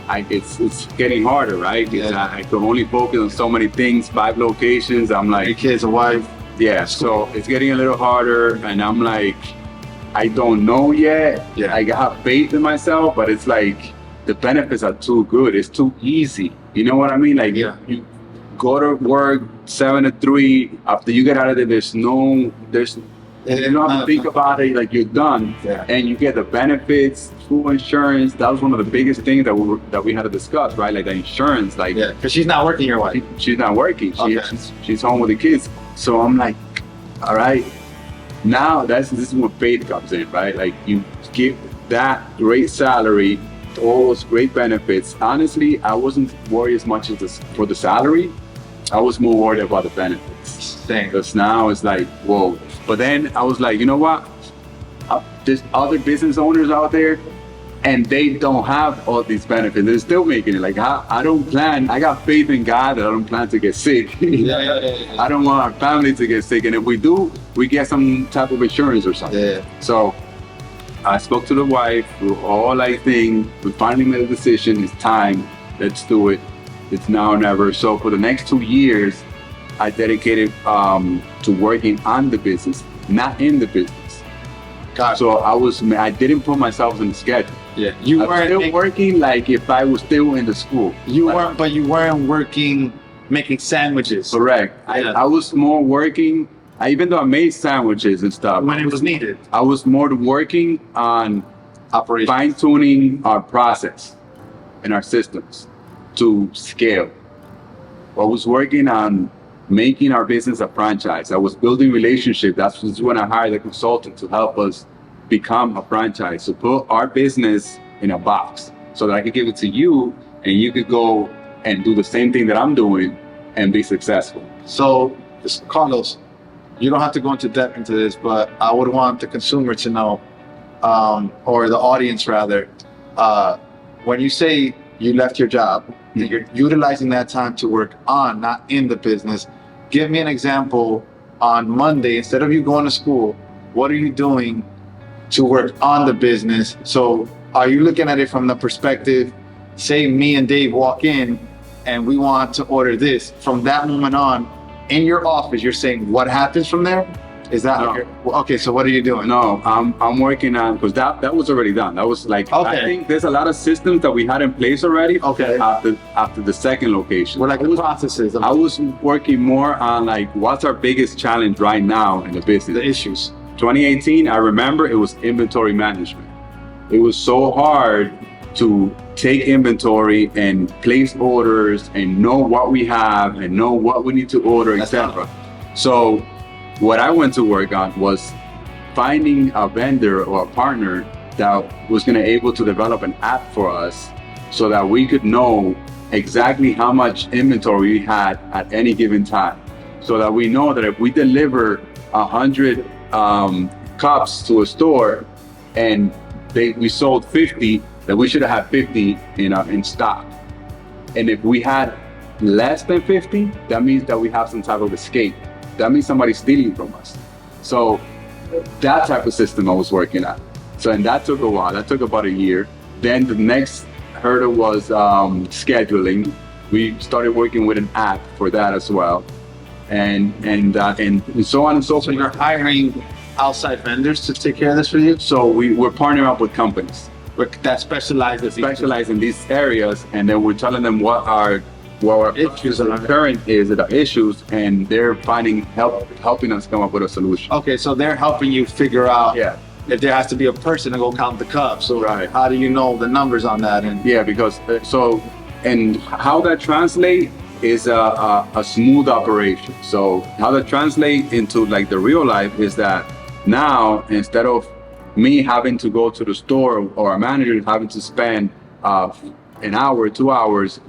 [SPEAKER 2] it's getting harder, right?
[SPEAKER 1] Yeah.
[SPEAKER 2] I can only focus on so many things, 5 locations. I'm like,
[SPEAKER 1] 3 kids, a wife.
[SPEAKER 2] Yeah, so it's getting a little harder, and I'm like, I don't know yet.
[SPEAKER 1] Yeah.
[SPEAKER 2] I have faith in myself, but it's like the benefits are too good. It's too easy. You know what I mean? Like you go to work 7 to 3. After you get out of there, you don't have to think about it. Like you're done, and you get the benefits, full insurance. That was one of the biggest things that we had to discuss, right? Like the insurance, like
[SPEAKER 1] because she's not working, your wife.
[SPEAKER 2] She's not working. She's home with the kids. So I'm like, all right. Now this is where faith comes in, right? Like you give that great salary, all those great benefits. Honestly, I wasn't worried as much as for the salary. I was more worried about the benefits. Because now it's like, whoa. But then I was like, you know what? There's other business owners out there, and they don't have all these benefits. They're still making it. Like I don't plan. I got faith in God that I don't plan to get sick.
[SPEAKER 1] Yeah.
[SPEAKER 2] I don't want our family to get sick, and if we do, we get some type of insurance or something.
[SPEAKER 1] Yeah.
[SPEAKER 2] So I spoke to the wife. We were all like, we finally made a decision. It's time. Let's do it. It's now or never. So for the next 2 years, I dedicated to working on the business, not in the business.
[SPEAKER 1] Gotcha.
[SPEAKER 2] So I didn't put myself in the schedule.
[SPEAKER 1] Yeah. You
[SPEAKER 2] I was
[SPEAKER 1] weren't
[SPEAKER 2] still working like if I was still in the school.
[SPEAKER 1] You weren't working making sandwiches.
[SPEAKER 2] Correct.
[SPEAKER 1] Yeah.
[SPEAKER 2] I was more working. Even though I made sandwiches and stuff,
[SPEAKER 1] When it was needed.
[SPEAKER 2] I was more working on
[SPEAKER 1] Operation.
[SPEAKER 2] fine tuning our process and our systems to scale. I was working on making our business a franchise. I was building relationships. That's when I hired a consultant to help us become a franchise, to put our business in a box so that I could give it to you and you could go and do the same thing that I'm doing and be successful.
[SPEAKER 1] So, Carlos, you don't have to go into depth into this, but I would want the consumer to know, or the audience rather, when you say you left your job, that you're utilizing that time to work on, not in the business. Give me an example on Monday, instead of you going to school, what are you doing to work on the business? So are you looking at it from the perspective, say me and Dave walk in and we want to order this, from that moment on, in your office, you're saying what happens from there? Is that okay? So what are you doing?
[SPEAKER 2] No, I'm working on, because that was already done. That was like,
[SPEAKER 1] Okay.
[SPEAKER 2] I think there's a lot of systems that we had in place already.
[SPEAKER 1] Okay.
[SPEAKER 2] After the second location.
[SPEAKER 1] What, like the processes of
[SPEAKER 2] I was working more on like what's our biggest challenge right now in the business.
[SPEAKER 1] the issues?
[SPEAKER 2] 2018, I remember it was inventory management. It was so hard to take inventory and place orders and know what we have and know what we need to order, etc. So what I went to work on was finding a vendor or a partner that was going to able to develop an app for us so that we could know exactly how much inventory we had at any given time. So that we know that if we deliver 100 cups to a store and we sold 50, that we should have had 50 in stock. And if we had less than 50, that means that we have some type of escape. That means somebody's stealing from us. So that type of system I was working at. So, and that took a while. That took about a year. Then the next hurdle was scheduling. We started working with an app for that as well, and so on and so forth.
[SPEAKER 1] So you're hiring outside vendors to take care of this for you?
[SPEAKER 2] So we're partnering up with companies
[SPEAKER 1] That specialize
[SPEAKER 2] in these areas, and then we're telling them what our
[SPEAKER 1] issues are.
[SPEAKER 2] current is, the issues, and they're helping us come up with a solution.
[SPEAKER 1] Okay, so they're helping you figure out
[SPEAKER 2] Yeah.
[SPEAKER 1] if there has to be a person to go count the cups. So
[SPEAKER 2] Right.
[SPEAKER 1] how do you know the numbers on that? And
[SPEAKER 2] Yeah, because and how that translate is a smooth operation. So how that translate into like the real life is that now, instead of me having to go to the store or a manager having to spend an hour, 2 hours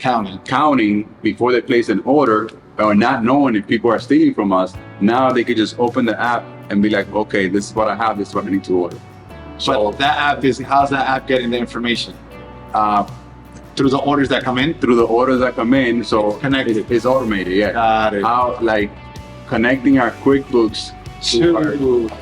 [SPEAKER 2] counting before they place an order, or not knowing if people are stealing from us, now they could just open the app and be like, okay, this is what I have, this is what I need to order.
[SPEAKER 1] So that app how's that app getting the information? Through the orders that come in?
[SPEAKER 2] Through the orders that come in, so
[SPEAKER 1] Connected.
[SPEAKER 2] it's automated, yeah.
[SPEAKER 1] Got it.
[SPEAKER 2] How, like, connecting our QuickBooks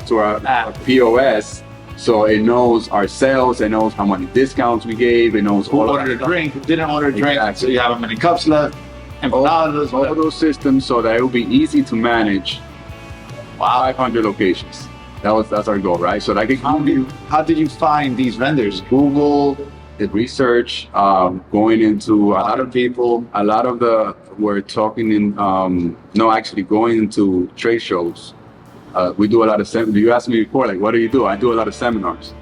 [SPEAKER 2] to our
[SPEAKER 1] app.
[SPEAKER 2] POS, so it knows our sales, it knows how many discounts we gave, it knows
[SPEAKER 1] Who
[SPEAKER 2] all
[SPEAKER 1] ordered a
[SPEAKER 2] of that.
[SPEAKER 1] drink, who didn't order a drink,
[SPEAKER 2] Exactly.
[SPEAKER 1] so you have how many cups left, and
[SPEAKER 2] all
[SPEAKER 1] whatever.
[SPEAKER 2] those systems, so that it will be easy to manage
[SPEAKER 1] Wow.
[SPEAKER 2] 500 locations. That's our goal, right? So that
[SPEAKER 1] How did you find these vendors? Google,
[SPEAKER 2] the research, going into a lot of
[SPEAKER 1] people.
[SPEAKER 2] we're talking in, going into trade shows. We do a lot of you asked me before, like, what do you do? I do a lot of seminars.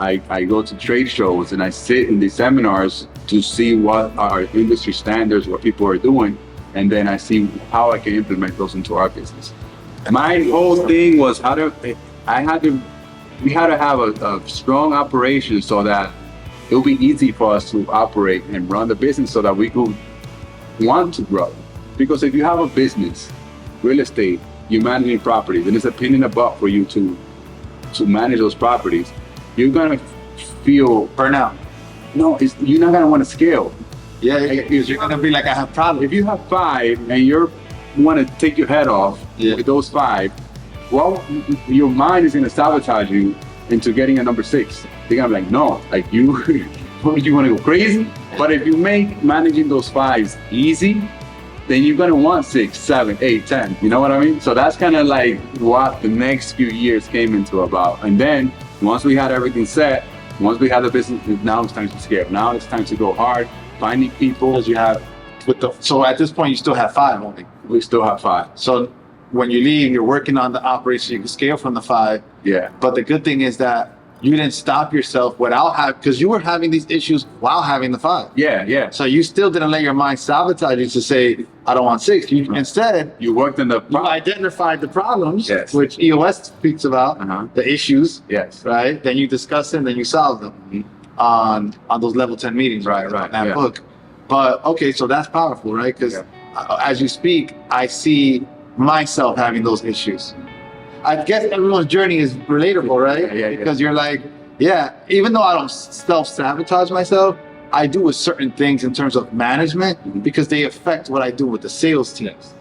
[SPEAKER 2] I go to trade shows and I sit in these seminars to see what are industry standards, what people are doing, and then I see how I can implement those into our business. My whole thing was we had to have a strong operation so that it will be easy for us to operate and run the business so that we could want to grow. Because if you have a business, real estate, you're managing properties, and it's a pain in the butt for you to manage those properties, you're gonna feel
[SPEAKER 1] Burnout.
[SPEAKER 2] no, you're not gonna want to scale.
[SPEAKER 1] Yeah, because you're gonna be like, I have problems.
[SPEAKER 2] If you have 5 and you want to take your head off with those 5, well, your mind is gonna sabotage you into getting a number 6. They're gonna be like, no, like you want to go crazy. But if you make managing those 5s easy, then you're gonna want 6, 7, 8, 10. You know what I mean? So that's kind of like what the next few years came into about. And then once we had everything set, once we had the business, now it's time to scale. Now it's time to go hard, finding people.
[SPEAKER 1] Because you have so at this point you still have 5 only.
[SPEAKER 2] We still have 5.
[SPEAKER 1] So when you leave, you're working on the operation. You can scale from the 5.
[SPEAKER 2] Yeah.
[SPEAKER 1] But the good thing is that you didn't stop yourself because you were having these issues while having the 5.
[SPEAKER 2] Yeah.
[SPEAKER 1] So you still didn't let your mind sabotage you to say, I don't want 6. Instead,
[SPEAKER 2] You worked in the
[SPEAKER 1] you identified the problems,
[SPEAKER 2] Yes.
[SPEAKER 1] which EOS speaks about, the issues,
[SPEAKER 2] Yes.
[SPEAKER 1] right? Then you discuss them, then you solve them on those level 10 meetings,
[SPEAKER 2] Right,
[SPEAKER 1] on that
[SPEAKER 2] yeah.
[SPEAKER 1] book. But okay, so that's powerful, right? Because as you speak, I see myself having those issues. I guess everyone's journey is relatable, right?
[SPEAKER 2] Yeah.
[SPEAKER 1] Because you're like, even though I don't self-sabotage myself, I do with certain things in terms of management because they affect what I do with the sales teams.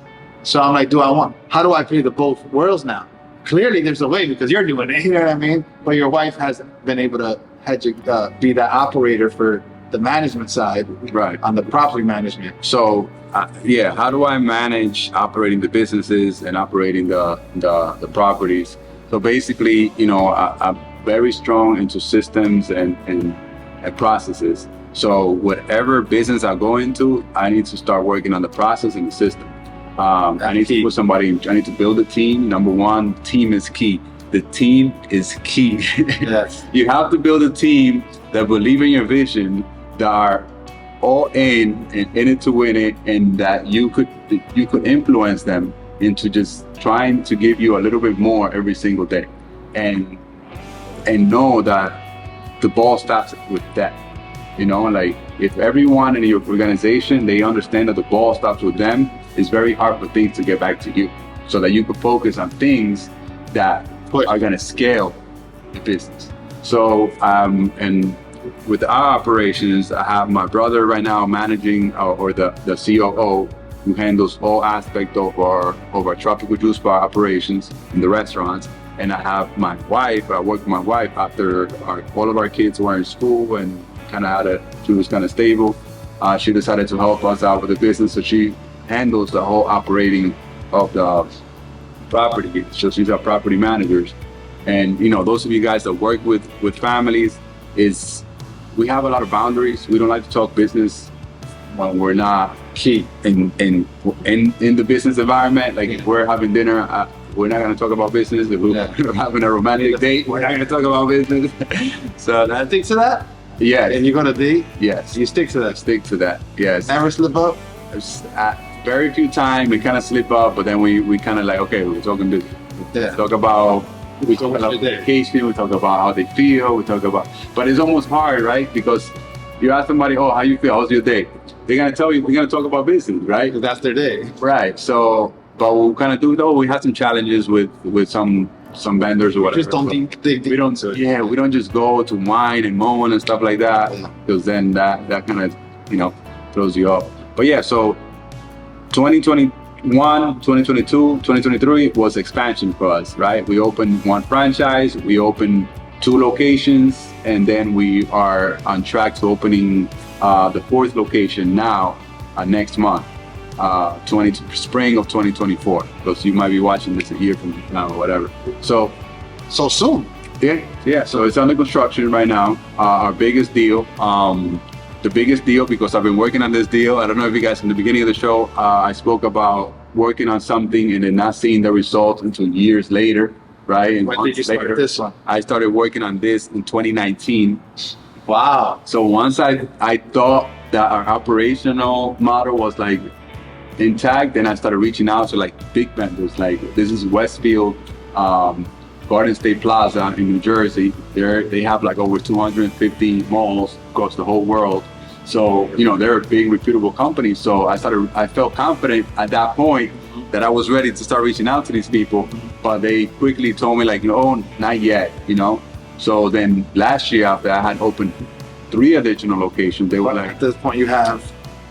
[SPEAKER 1] So I'm like, how do I play the both worlds now? Clearly there's a way because you're doing it, you know what I mean? But your wife has been able to be that operator for the management side,
[SPEAKER 2] Right.
[SPEAKER 1] on the property management.
[SPEAKER 2] So how do I manage operating the businesses and operating the properties? So basically, I'm very strong into systems and processes. So whatever business I go into, I need to start working on the process and the system. I need to put somebody. I need to build a team. Number one, team is key. The team is key.
[SPEAKER 1] Yes.
[SPEAKER 2] You have to build a team that believe in your vision, that are all in it to win it, and that you could influence them into just trying to give you a little bit more every single day, and know that the ball stops with that. Like if everyone in your organization, they understand that the ball stops with them, it's very hard for things to get back to you, so that you can focus on things that are going to scale the business. So and with our operations, I have my brother right now managing, or the COO, who handles all aspects of our tropical juice bar operations in the restaurants. And I have my wife. I work with my wife after all of our kids were in school and she was kind of stable. She decided to help us out with the business, so she handles the whole operating of the property. So she's our property managers. And those of you guys that work with families, we have a lot of boundaries. We don't like to talk business when we're not key in the business environment. Like if we're having dinner, we're not going to talk about business. If we're having a romantic date, we're not going to talk about business. So that
[SPEAKER 1] Stick to that?
[SPEAKER 2] Yes.
[SPEAKER 1] And you're going to date?
[SPEAKER 2] Yes.
[SPEAKER 1] You stick to that?
[SPEAKER 2] Stick to that, yes.
[SPEAKER 1] Never slip up?
[SPEAKER 2] Very few times we kind of slip up, but then we kind of like, okay, we're talking business.
[SPEAKER 1] Yeah.
[SPEAKER 2] Talk about vacation, we talk about how they feel, but it's almost hard, right? Because you ask somebody, oh, how you feel, how's your day? They're gonna tell you, we're gonna talk about business, right?
[SPEAKER 1] Because that's their day.
[SPEAKER 2] Right, so, but what we kind of do though, we had some challenges with some vendors or whatever.
[SPEAKER 1] Just don't think
[SPEAKER 2] we don't just go to whine and moan and stuff like that, because then that kind of, throws you off. But yeah, so 2021, 2022, 2023 was expansion for us, right? We opened 1 franchise, we opened 2 locations, and then we are on track to opening the 4th location now next month, spring of 2024. Because you might be watching this a year from now or whatever. So
[SPEAKER 1] soon.
[SPEAKER 2] Yeah. So it's under construction right now. Our biggest deal. The biggest deal, because I've been working on this deal. I don't know if you guys, in the beginning of the show, I spoke about working on something and then not seeing the results until years later, right? And
[SPEAKER 1] when did you start this one?
[SPEAKER 2] I started working on this in 2019.
[SPEAKER 1] Wow.
[SPEAKER 2] So once I thought that our operational model was like intact, then I started reaching out to like big vendors. Like this is Westfield, Garden State Plaza in New Jersey. They have like over 250 malls across the whole world. So, they're a big, reputable company. So I felt confident at that point that I was ready to start reaching out to these people, but they quickly told me like, no, not yet, So then last year, after I had opened 3 additional locations. They were
[SPEAKER 1] But
[SPEAKER 2] like,
[SPEAKER 1] at this point, you have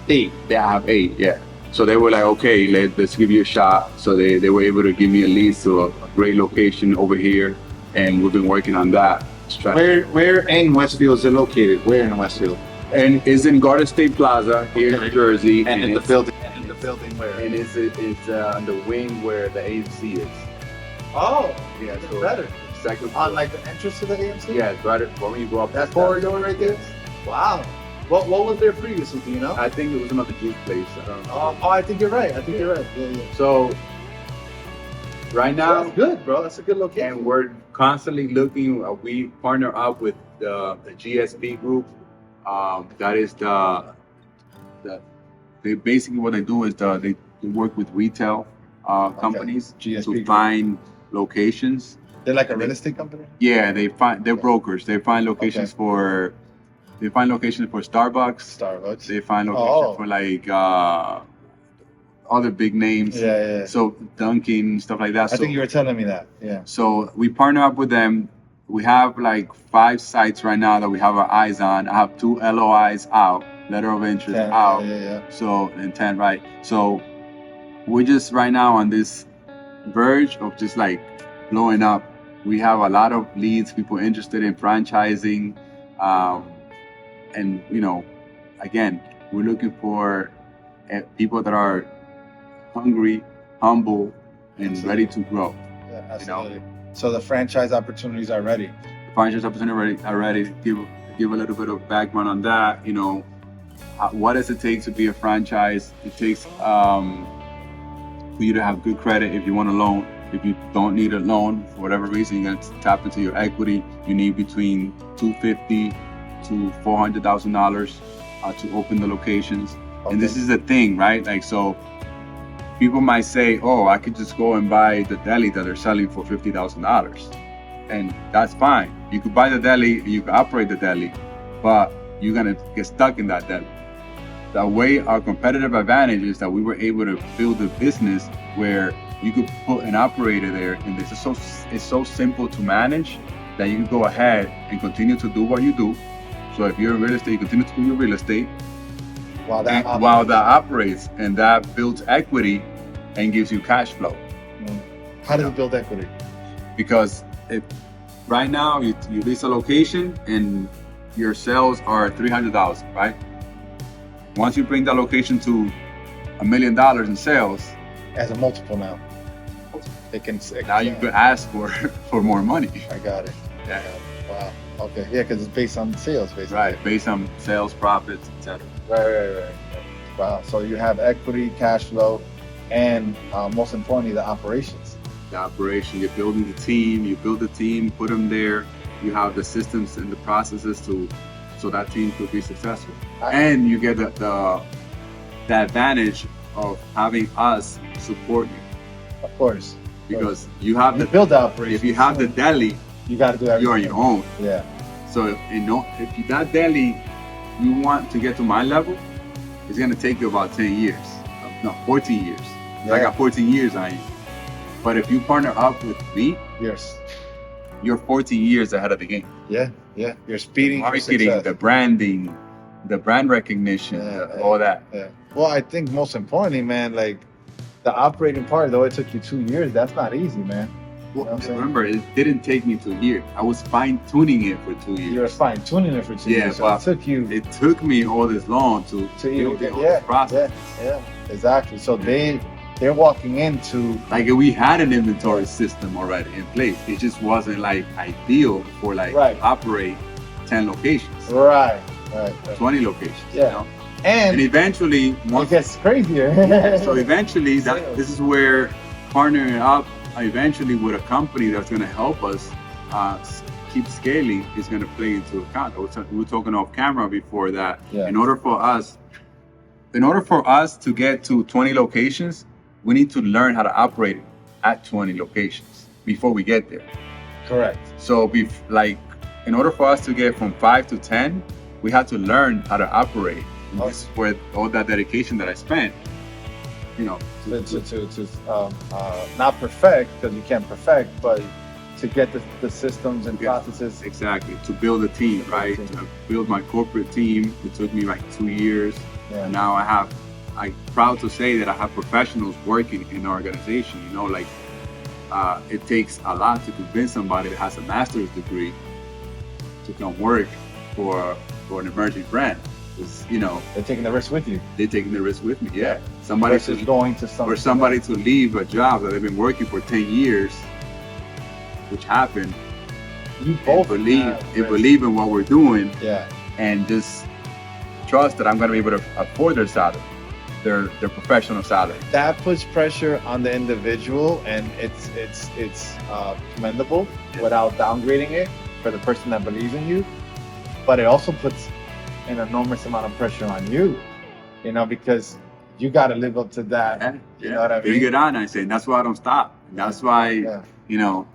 [SPEAKER 1] 8.
[SPEAKER 2] they have 8, yeah. So they were like, okay, let's give you a shot. So they were able to give me a lease to a great location over here, and we've been working on that.
[SPEAKER 1] Where in Westfield is it located? Where in Westfield?
[SPEAKER 2] And it's in Garden State Plaza here in New Jersey.
[SPEAKER 1] And in the
[SPEAKER 2] it's-
[SPEAKER 1] building. And in the building where?
[SPEAKER 2] And it's on the wing where the AMC is.
[SPEAKER 1] Oh,
[SPEAKER 2] Yeah,
[SPEAKER 1] even
[SPEAKER 2] so
[SPEAKER 1] better.
[SPEAKER 2] second floor.
[SPEAKER 1] On like the entrance to the AMC.
[SPEAKER 2] Yeah, it's right when you go up
[SPEAKER 1] That
[SPEAKER 2] the
[SPEAKER 1] corridor right there. Wow. What was there previously? Do you know?
[SPEAKER 2] I think it was another juice place. I don't know.
[SPEAKER 1] I think you're right. I think you're right. Yeah, yeah.
[SPEAKER 2] So right now,
[SPEAKER 1] That's good, bro. That's a good location.
[SPEAKER 2] and we're constantly looking. We partner up with the GSP group. That is they basically what they do is they work with retail companies
[SPEAKER 1] GSP
[SPEAKER 2] to
[SPEAKER 1] group.
[SPEAKER 2] find locations.
[SPEAKER 1] They're like a real estate company.
[SPEAKER 2] Yeah, they're brokers. They find locations
[SPEAKER 1] Okay.
[SPEAKER 2] for Starbucks.
[SPEAKER 1] Starbucks.
[SPEAKER 2] They find locations
[SPEAKER 1] Oh.
[SPEAKER 2] for like other big names.
[SPEAKER 1] Yeah, yeah, yeah.
[SPEAKER 2] So Dunkin', stuff like that.
[SPEAKER 1] I think you were telling me that. Yeah.
[SPEAKER 2] So we partner up with them. We have like 5 sites right now that we have our eyes on. I have 2 LOIs out, letter of interest
[SPEAKER 1] Yeah,
[SPEAKER 2] out.
[SPEAKER 1] yeah, yeah.
[SPEAKER 2] So intent, right? So we're just right now on this verge of just like blowing up. We have a lot of leads, people interested in franchising, and again, we're looking for people that are hungry, humble, and
[SPEAKER 1] Absolutely.
[SPEAKER 2] ready to grow.
[SPEAKER 1] Yeah, absolutely. So the franchise opportunities are ready.
[SPEAKER 2] Franchise opportunity already. Give a little bit of background on that. What does it take to be a franchise? It takes for you to have good credit if you want a loan. If you don't need a loan for whatever reason, you're gonna tap into your equity. You need between $250,000 to $400,000 to open the locations. And this is the thing, right? Like, so people might say, "Oh, I could just go and buy the deli that they're selling for $50,000," and that's fine. You could buy the deli, and you could operate the deli, but you're gonna get stuck in that deli. The way our competitive advantage is that we were able to build a business where you could put an operator there, and it's so simple to manage that you can go ahead and continue to do what you do. So if you're in real estate, you continue to do your real estate
[SPEAKER 1] While that
[SPEAKER 2] while that operates, and that builds equity and gives you cash flow.
[SPEAKER 1] How does it build equity?
[SPEAKER 2] Because right now you lease a location and your sales are $300,000, right? Once you bring that location to $1 million in sales,
[SPEAKER 1] As a multiple now.
[SPEAKER 2] now you could ask for more money.
[SPEAKER 1] I got it.
[SPEAKER 2] Yeah.
[SPEAKER 1] Wow. Okay. Yeah, because it's based on sales, basically.
[SPEAKER 2] Right, based on sales, profits, etc.
[SPEAKER 1] Right. Wow. So you have equity, cash flow, and most importantly, the operations.
[SPEAKER 2] The operation, you're building the team, you build the team, put them there, you have the systems and the processes so that team could be successful. And you get the advantage of having us support you.
[SPEAKER 1] Of course.
[SPEAKER 2] Because you have
[SPEAKER 1] You
[SPEAKER 2] the
[SPEAKER 1] build the operations.
[SPEAKER 2] if you have the deli,
[SPEAKER 1] you got to do everything.
[SPEAKER 2] you're on your own.
[SPEAKER 1] Yeah.
[SPEAKER 2] So if that deli you want to get to my level, it's gonna take you about 10 years. No, 14 years. I got 14 years on you. But if you partner up with me,
[SPEAKER 1] Yes.
[SPEAKER 2] you're 14 years ahead of the game.
[SPEAKER 1] Yeah. You're speeding your
[SPEAKER 2] Marketing,
[SPEAKER 1] success.
[SPEAKER 2] the branding, the brand recognition, all that.
[SPEAKER 1] Yeah. Well, I think most importantly, man, like the operating part, though it took you 2 years, that's not easy, man. You know what I'm saying?
[SPEAKER 2] Remember, it didn't take me 2 years. I was fine tuning it for 2 years.
[SPEAKER 1] You were fine tuning it for 2
[SPEAKER 2] Yeah,
[SPEAKER 1] years. So
[SPEAKER 2] but
[SPEAKER 1] it took you
[SPEAKER 2] It took me all this long to
[SPEAKER 1] even
[SPEAKER 2] build
[SPEAKER 1] get,
[SPEAKER 2] all this process.
[SPEAKER 1] yeah, exactly. So they're walking into
[SPEAKER 2] Like we had an inventory system already in place. It just wasn't like ideal for like
[SPEAKER 1] Right.
[SPEAKER 2] operate 10 locations,
[SPEAKER 1] right.
[SPEAKER 2] 20 locations.
[SPEAKER 1] Yeah.
[SPEAKER 2] You know? And
[SPEAKER 1] And
[SPEAKER 2] eventually,
[SPEAKER 1] it
[SPEAKER 2] once
[SPEAKER 1] gets crazier.
[SPEAKER 2] so eventually
[SPEAKER 1] Sales.
[SPEAKER 2] this is where partnering up eventually with a company that's going to help us keep scaling is going to play into account. We were talking off camera before that.
[SPEAKER 1] Yeah.
[SPEAKER 2] In order for us to get to 20 locations, we need to learn how to operate at 20 locations before we get there.
[SPEAKER 1] Correct.
[SPEAKER 2] So in order for us to get from 5 to 10, we had to learn how to operate. And this is where all that dedication that I spent,
[SPEAKER 1] To not perfect, because you can't perfect, but to get the systems and
[SPEAKER 2] Yeah.
[SPEAKER 1] processes.
[SPEAKER 2] Exactly. To build a team, right? To build my corporate team. It took me like 2 years.
[SPEAKER 1] Yeah.
[SPEAKER 2] And now I'm proud to say that I have professionals working in the organization. You know, like it takes a lot to convince somebody that has a master's degree to come work for an emerging brand. It's, you know,
[SPEAKER 1] They're taking the risk with you.
[SPEAKER 2] they're taking the risk with me. Yeah.
[SPEAKER 1] Yeah.
[SPEAKER 2] Somebody
[SPEAKER 1] Versus going to something.
[SPEAKER 2] or somebody to leave a job that they've been working for 10 years, which happened.
[SPEAKER 1] You both
[SPEAKER 2] Believe in what we're doing.
[SPEAKER 1] Yeah.
[SPEAKER 2] And just trust that I'm going to be able to afford their salary, their professional salary.
[SPEAKER 1] That puts pressure on the individual, and it's commendable without downgrading it for the person that believes in you. But it also puts an enormous amount of pressure on you, you know, because you got to live up to that.
[SPEAKER 2] Yeah,
[SPEAKER 1] You know what I mean?
[SPEAKER 2] Bring it on, I say. And that's why I don't stop. And that's why,
[SPEAKER 1] Yeah.
[SPEAKER 2] you know,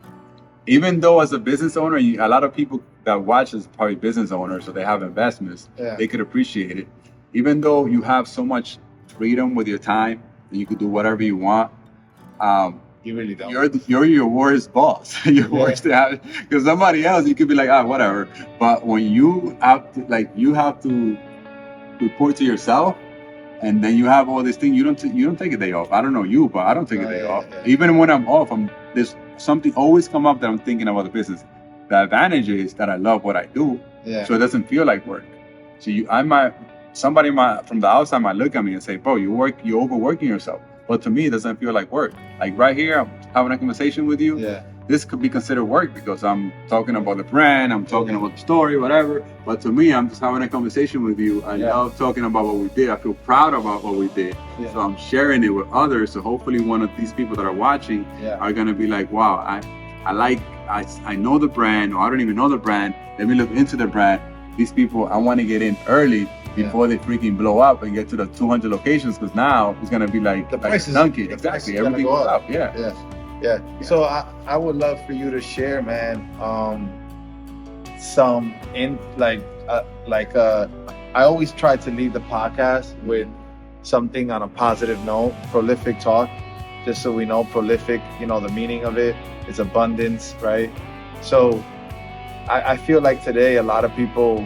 [SPEAKER 2] even though as a business owner, a lot of people that watch is probably business owners, so they have investments,
[SPEAKER 1] Yeah.
[SPEAKER 2] they could appreciate it. Even though you have so much freedom with your time and you could do whatever you want,
[SPEAKER 1] You really don't.
[SPEAKER 2] you're your worst boss. Your worst, because somebody else you could be like, whatever. But when you have to report to yourself, and then you have all this thing, you don't take a day off. I don't know you, but I don't take a day off.
[SPEAKER 1] Yeah.
[SPEAKER 2] Even when I'm off, there's something always come up that I'm thinking about the business. The advantage is that I love what I do,
[SPEAKER 1] Yeah.
[SPEAKER 2] so it doesn't feel like work. So somebody from the outside might look at me and say, "Bro, you're overworking yourself." But to me, it doesn't feel like work. Like right here, I'm having a conversation with you.
[SPEAKER 1] Yeah.
[SPEAKER 2] This could be considered work because I'm talking about the brand, I'm talking about the story, whatever. But to me, I'm just having a conversation with you. I love talking about what we did. I feel proud about what we did.
[SPEAKER 1] Yeah.
[SPEAKER 2] So I'm sharing it with others. So hopefully one of these people that are watching are gonna be like, wow, I know the brand, or I don't even know the brand. Let me look into the brand. These people, I want to get in early before they freaking blow up and get to the 200 locations, because now it's gonna be like
[SPEAKER 1] The price is
[SPEAKER 2] donkey.
[SPEAKER 1] the price
[SPEAKER 2] Exactly,
[SPEAKER 1] is gonna
[SPEAKER 2] everything
[SPEAKER 1] go
[SPEAKER 2] goes
[SPEAKER 1] up.
[SPEAKER 2] up. Yeah.
[SPEAKER 1] Yeah. So I would love for you to share, man, some I always try to lead the podcast with something on a positive note, prolific talk, just so we know prolific, you know, the meaning of it is abundance, right? So I feel like today a lot of people,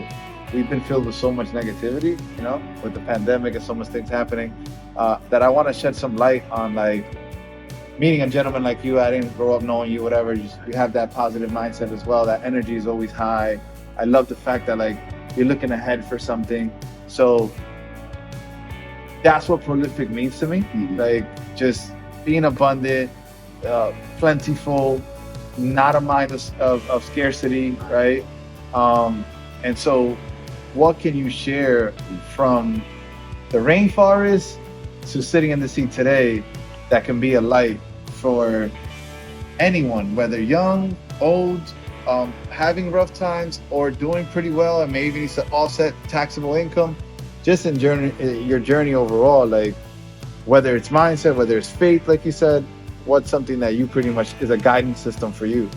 [SPEAKER 1] we've been filled with so much negativity, you know, with the pandemic and so much things happening, that I want to shed some light on, like, meeting a gentleman like you. I didn't grow up knowing you, whatever. You have that positive mindset as well. That energy is always high. I love the fact that, like, you're looking ahead for something. So that's what prolific means to me.
[SPEAKER 2] Mhm.
[SPEAKER 1] Like, just being abundant, plentiful, not a mind of scarcity, right? And so what can you share from the rainforest to sitting in the seat today that can be a light for anyone, whether young, old, having rough times, or doing pretty well and maybe needs to offset taxable income, just in your journey overall, like whether it's mindset, whether it's faith, like you said, what's something that you pretty much is a guiding system for you?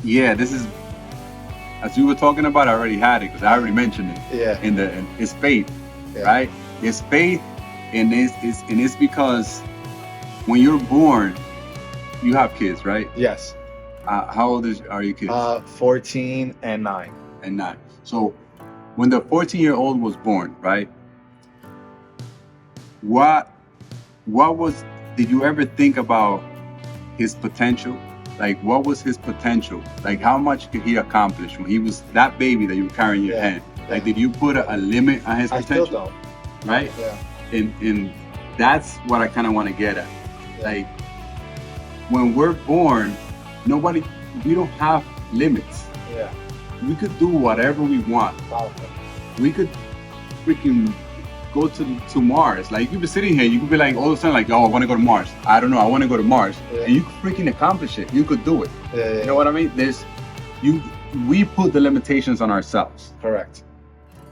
[SPEAKER 2] Yeah, this is, as you were talking about, I already had it because I already mentioned it.
[SPEAKER 1] Yeah.
[SPEAKER 2] It's faith, right? It's faith, and it's because when you're born, you have kids, right?
[SPEAKER 1] Yes.
[SPEAKER 2] How old are your kids?
[SPEAKER 1] 14 and 9.
[SPEAKER 2] And 9. So when the 14-year-old was born, right? Did you ever think about his potential? Like, what was his potential? Like, how much could he accomplish when he was that baby that you were carrying in your hand? Like, did you put a limit on his potential?
[SPEAKER 1] I still don't.
[SPEAKER 2] Right?
[SPEAKER 1] Yeah.
[SPEAKER 2] And that's what I kind of want to get at. Like, when we're born, we don't have limits.
[SPEAKER 1] Yeah.
[SPEAKER 2] We could do whatever we want.
[SPEAKER 1] Powerful.
[SPEAKER 2] We could freaking go to Mars. Like, you could be sitting here, you could be like, all of a sudden, like, oh, I want to go to Mars. I don't know, I want to go to Mars.
[SPEAKER 1] Yeah.
[SPEAKER 2] And you could freaking accomplish it. You could do it.
[SPEAKER 1] Yeah.
[SPEAKER 2] You know what I mean? We put the limitations on ourselves.
[SPEAKER 1] Correct.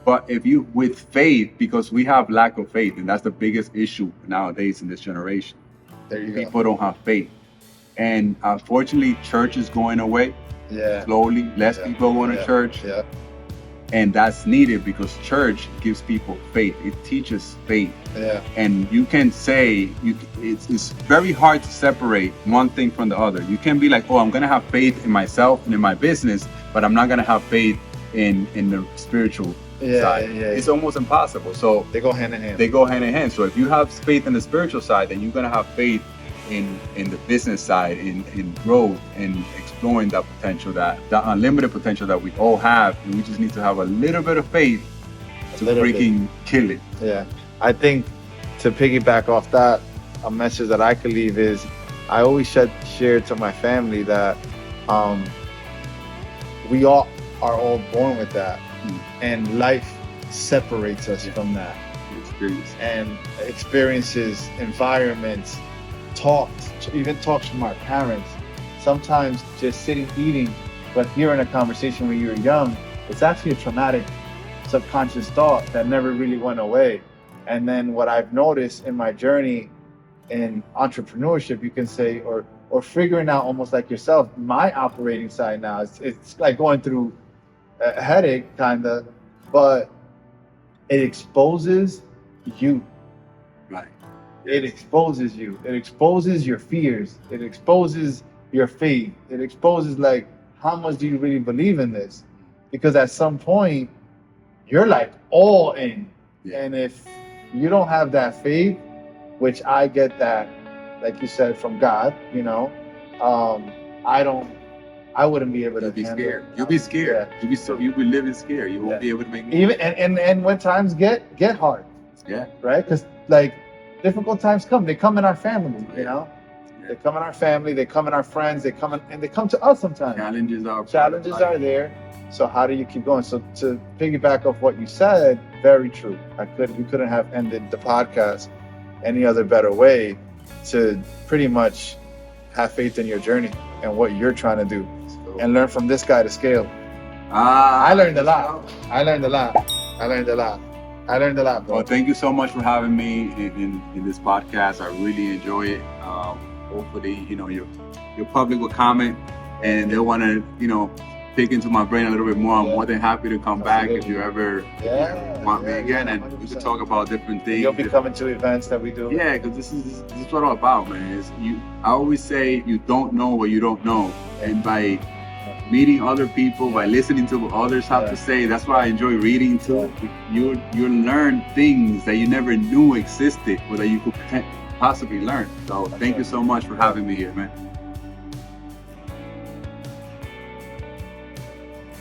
[SPEAKER 2] But with faith, because we have lack of faith, and that's the biggest issue nowadays in this generation.
[SPEAKER 1] There you go.
[SPEAKER 2] People don't have faith. And unfortunately, church is going away.
[SPEAKER 1] Yeah.
[SPEAKER 2] Slowly, less people are going to church.
[SPEAKER 1] Yeah.
[SPEAKER 2] And that's needed because church gives people faith. It teaches faith.
[SPEAKER 1] Yeah.
[SPEAKER 2] And you can say, it's very hard to separate one thing from the other. You can be like, oh, I'm going to have faith in myself and in my business, but I'm not going to have faith in the spiritual side. It's almost impossible. So
[SPEAKER 1] They go hand in hand.
[SPEAKER 2] they go hand in hand. So if you have faith in the spiritual side, then you're going to have faith in the business side, in growth, and exploring that potential, that unlimited potential that we all have. And we just need to have a little bit of faith to freaking kill it.
[SPEAKER 1] Yeah. I think to piggyback off that, a message that I could leave is I always share to my family that we all are all born with that, and life separates us from that.
[SPEAKER 2] Experience.
[SPEAKER 1] And experiences, environments, even talks from our parents. Sometimes just sitting eating, but hearing a conversation when you were young, it's actually a traumatic subconscious thought that never really went away. And then what I've noticed in my journey in entrepreneurship, you can say, or figuring out, almost like yourself, my operating side now, it's like going through a headache kind of, but it exposes you.
[SPEAKER 2] Right.
[SPEAKER 1] It exposes you. It exposes your fears. It exposes your faith. It exposes, like, how much do you really believe in this? Because at some point, you're like all in.
[SPEAKER 2] Yeah.
[SPEAKER 1] And if you don't have that faith, which I get that, like you said, from God, you know, I wouldn't be able to
[SPEAKER 2] You'll be
[SPEAKER 1] handle
[SPEAKER 2] scared.
[SPEAKER 1] it.
[SPEAKER 2] You'll be scared.
[SPEAKER 1] Yeah.
[SPEAKER 2] You'll be living scared. You won't be able to make
[SPEAKER 1] Even and when times get hard,
[SPEAKER 2] Yeah.
[SPEAKER 1] right? Because like difficult times come, they come in our family, you know.
[SPEAKER 2] Yeah.
[SPEAKER 1] They come in our family, they come in our friends, they come to us sometimes.
[SPEAKER 2] Challenges
[SPEAKER 1] Challenges are there. So how do you keep going? So to piggyback off what you said, very true. We couldn't have ended the podcast any other better way to pretty much have faith in your journey and what you're trying to do, and learn from this guy to scale. I learned a lot. I learned a lot, bro.
[SPEAKER 2] Well, thank you so much for having me in this podcast. I really enjoy it. Hopefully, you know, your public will comment and they'll want to, you know, pick into my brain a little bit more. I'm more than happy to come back if you ever want me again, and we can talk about different things.
[SPEAKER 1] You'll be coming to events that we do.
[SPEAKER 2] Yeah, because this is what I'm about, man. I always say you don't know what you don't know, and by meeting other people, by listening to what others have to say, that's why I enjoy reading too. You learn things that you never knew existed or that you could possibly learn. So thank you so much for having me here, man.